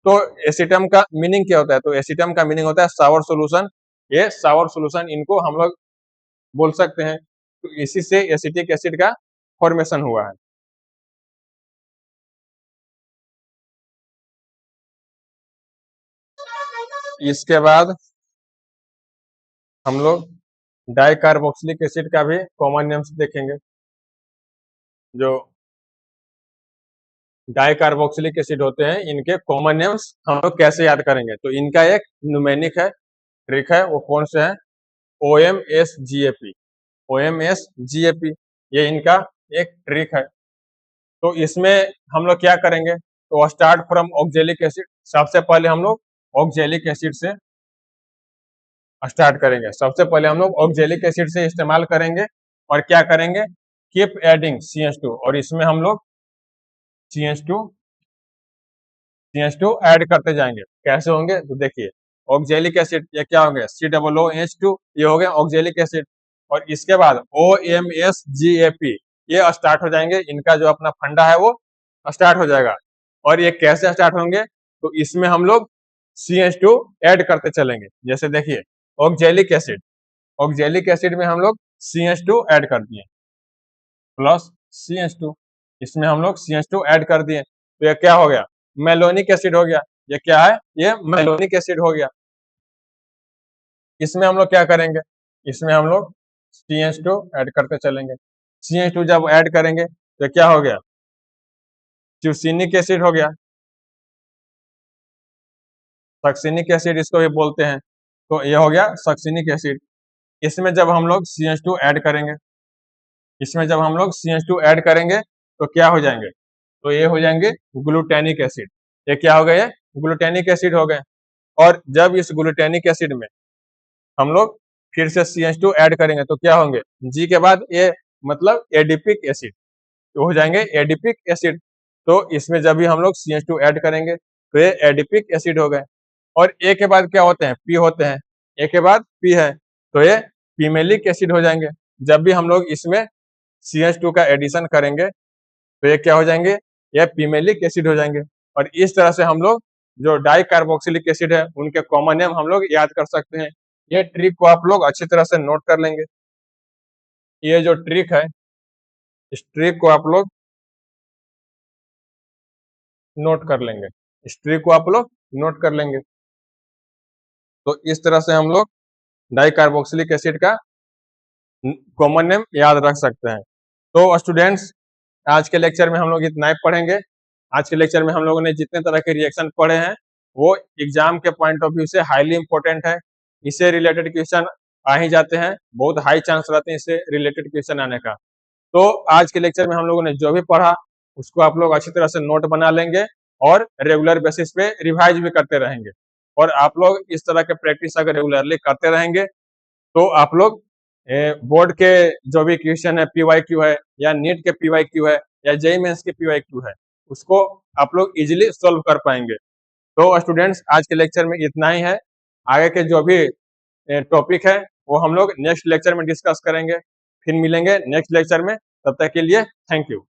तो एसीटम का मीनिंग क्या होता है? तो एसीटम का मीनिंग होता है सावर सॉल्यूशन। ये सावर सॉल्यूशन इनको हम लोग बोल सकते हैं। तो इसी से एसिटिक एसिड का फॉर्मेशन हुआ है। इसके बाद हम लोग डाइकार्बोक्सिलिक एसिड का भी कॉमन नेम्स देखेंगे। जो डाइकार्बोक्सिलिक एसिड होते हैं, इनके कॉमन नेम्स हम लोग कैसे याद करेंगे? तो इनका एक न्यूमेनिक है, ट्रिक है। वो कौन से है? OMSGAP। OMSGAP ये इनका एक ट्रिक है। तो इसमें हम लोग क्या करेंगे? तो स्टार्ट फ्रॉम ऑक्जेलिक एसिड। सबसे पहले हम लोग ऑक्जेलिक एसिड से स्टार्ट करेंगे। सबसे पहले हम लोग ऑक्जेलिक एसिड से इस्तेमाल करेंगे और क्या करेंगे? Keep adding CH2। और इसमें हम लोग CH2 ऐड करते जाएंगे। कैसे होंगे? तो देखिए, ऑक्जेलिक एसिड ये क्या होंगे? COOH2, ये हो गया ऑक्जेलिक एसिड। और इसके बाद OMSGAP ये स्टार्ट हो जाएंगे। इनका जो अपना फंडा है वो स्टार्ट हो जाएगा। और ये कैसे स्टार्ट होंगे? तो इसमें हम लोग CH2 ऐड करते चलेंगे। जैसे देखिए, ऑक्जेलिक एसिड, ऑक्जेलिक एसिड में हम लोग CH2 ऐड कर दिए प्लस CH2। इसमें हम लोग CH2 ऐड कर दिए, तो ये क्या हो गया? मेलोनिक एसिड हो गया। ये क्या है? ये मेलोनिक एसिड हो गया। इसमें हम लोग क्या करेंगे? इसमें हम लोग CH2 ऐड करते चलेंगे। CH2 जब ऐड करेंगे तो क्या हो गया? ट्यूसिनिक एसिड हो गया। सक्सिनिक एसिड इसको भी बोलते हैं। तो ये हो गया सक्सिनिक एसिड। इसमें जब हम लोग CH2 ऐड करेंगे, इसमें जब हम लोग CH2 ऐड करेंगे तो क्या हो जाएंगे? तो ये हो जाएंगे ग्लूटेनिक एसिड। ये क्या हो गए? ग्लूटेनिक एसिड हो गए। और जब इस ग्लूटेनिक एसिड में हम लोग फिर से CH2 ऐड करेंगे तो क्या होंगे? जी के बाद ए मतलब एडिपिक एसिड, तो हो जाएंगे एडिपिक एसिड। तो इसमें जब भी हम लोग CH2 ऐड करेंगे तो ये एडिपिक एसिड हो गए। और ए के बाद क्या होते हैं? पी होते हैं। ए के बाद पी है तो ये पीमेलिक एसिड हो जाएंगे। जब भी हम लोग इसमें CH2 का एडिशन करेंगे तो ये क्या हो जाएंगे? ये पीमेलिक एसिड हो जाएंगे। और इस तरह से हम लोग जो डाई कार्बोक्सिलिक एसिड है उनके कॉमन नेम हम लोग याद कर सकते हैं। ये ट्रिक को आप लोग अच्छी तरह से नोट कर लेंगे। ये जो ट्रिक है, इस ट्रिक को आप लोग नोट कर लेंगे। इस ट्रिक को आप लोग नोट कर लेंगे। तो इस तरह से हम लोग डाई कार्बोक्सिलिक एसिड का कॉमन नेम याद रख सकते हैं। तो स्टूडेंट्स, आज के लेक्चर में हम लोग इतना ही पढ़ेंगे। आज के लेक्चर में हम लोगों ने जितने तरह के रिएक्शन पढ़े हैं वो एग्जाम के पॉइंट ऑफ व्यू से हाईली इंपॉर्टेंट है। इससे रिलेटेड क्वेश्चन आ ही जाते हैं, बहुत हाई चांस रहते हैं इससे रिलेटेड क्वेश्चन आने का। तो आज के लेक्चर में हम लोगों ने जो भी पढ़ा उसको आप लोग अच्छी तरह से नोट बना लेंगे और रेगुलर बेसिस पे रिवाइज भी करते रहेंगे। और आप लोग इस तरह के प्रैक्टिस अगर रेगुलरली करते रहेंगे तो आप लोग बोर्ड के जो भी क्वेश्चन है, पीवाईक्यू है या नीट के पीवाईक्यू है या जेईई मेंस के पीवाईक्यू है, उसको आप लोग इजीली सॉल्व कर पाएंगे। तो स्टूडेंट्स, आज के लेक्चर में इतना ही है। आगे के जो भी टॉपिक है वो हम लोग नेक्स्ट लेक्चर में डिस्कस करेंगे। फिर मिलेंगे नेक्स्ट लेक्चर में, तब तक के लिए थैंक यू।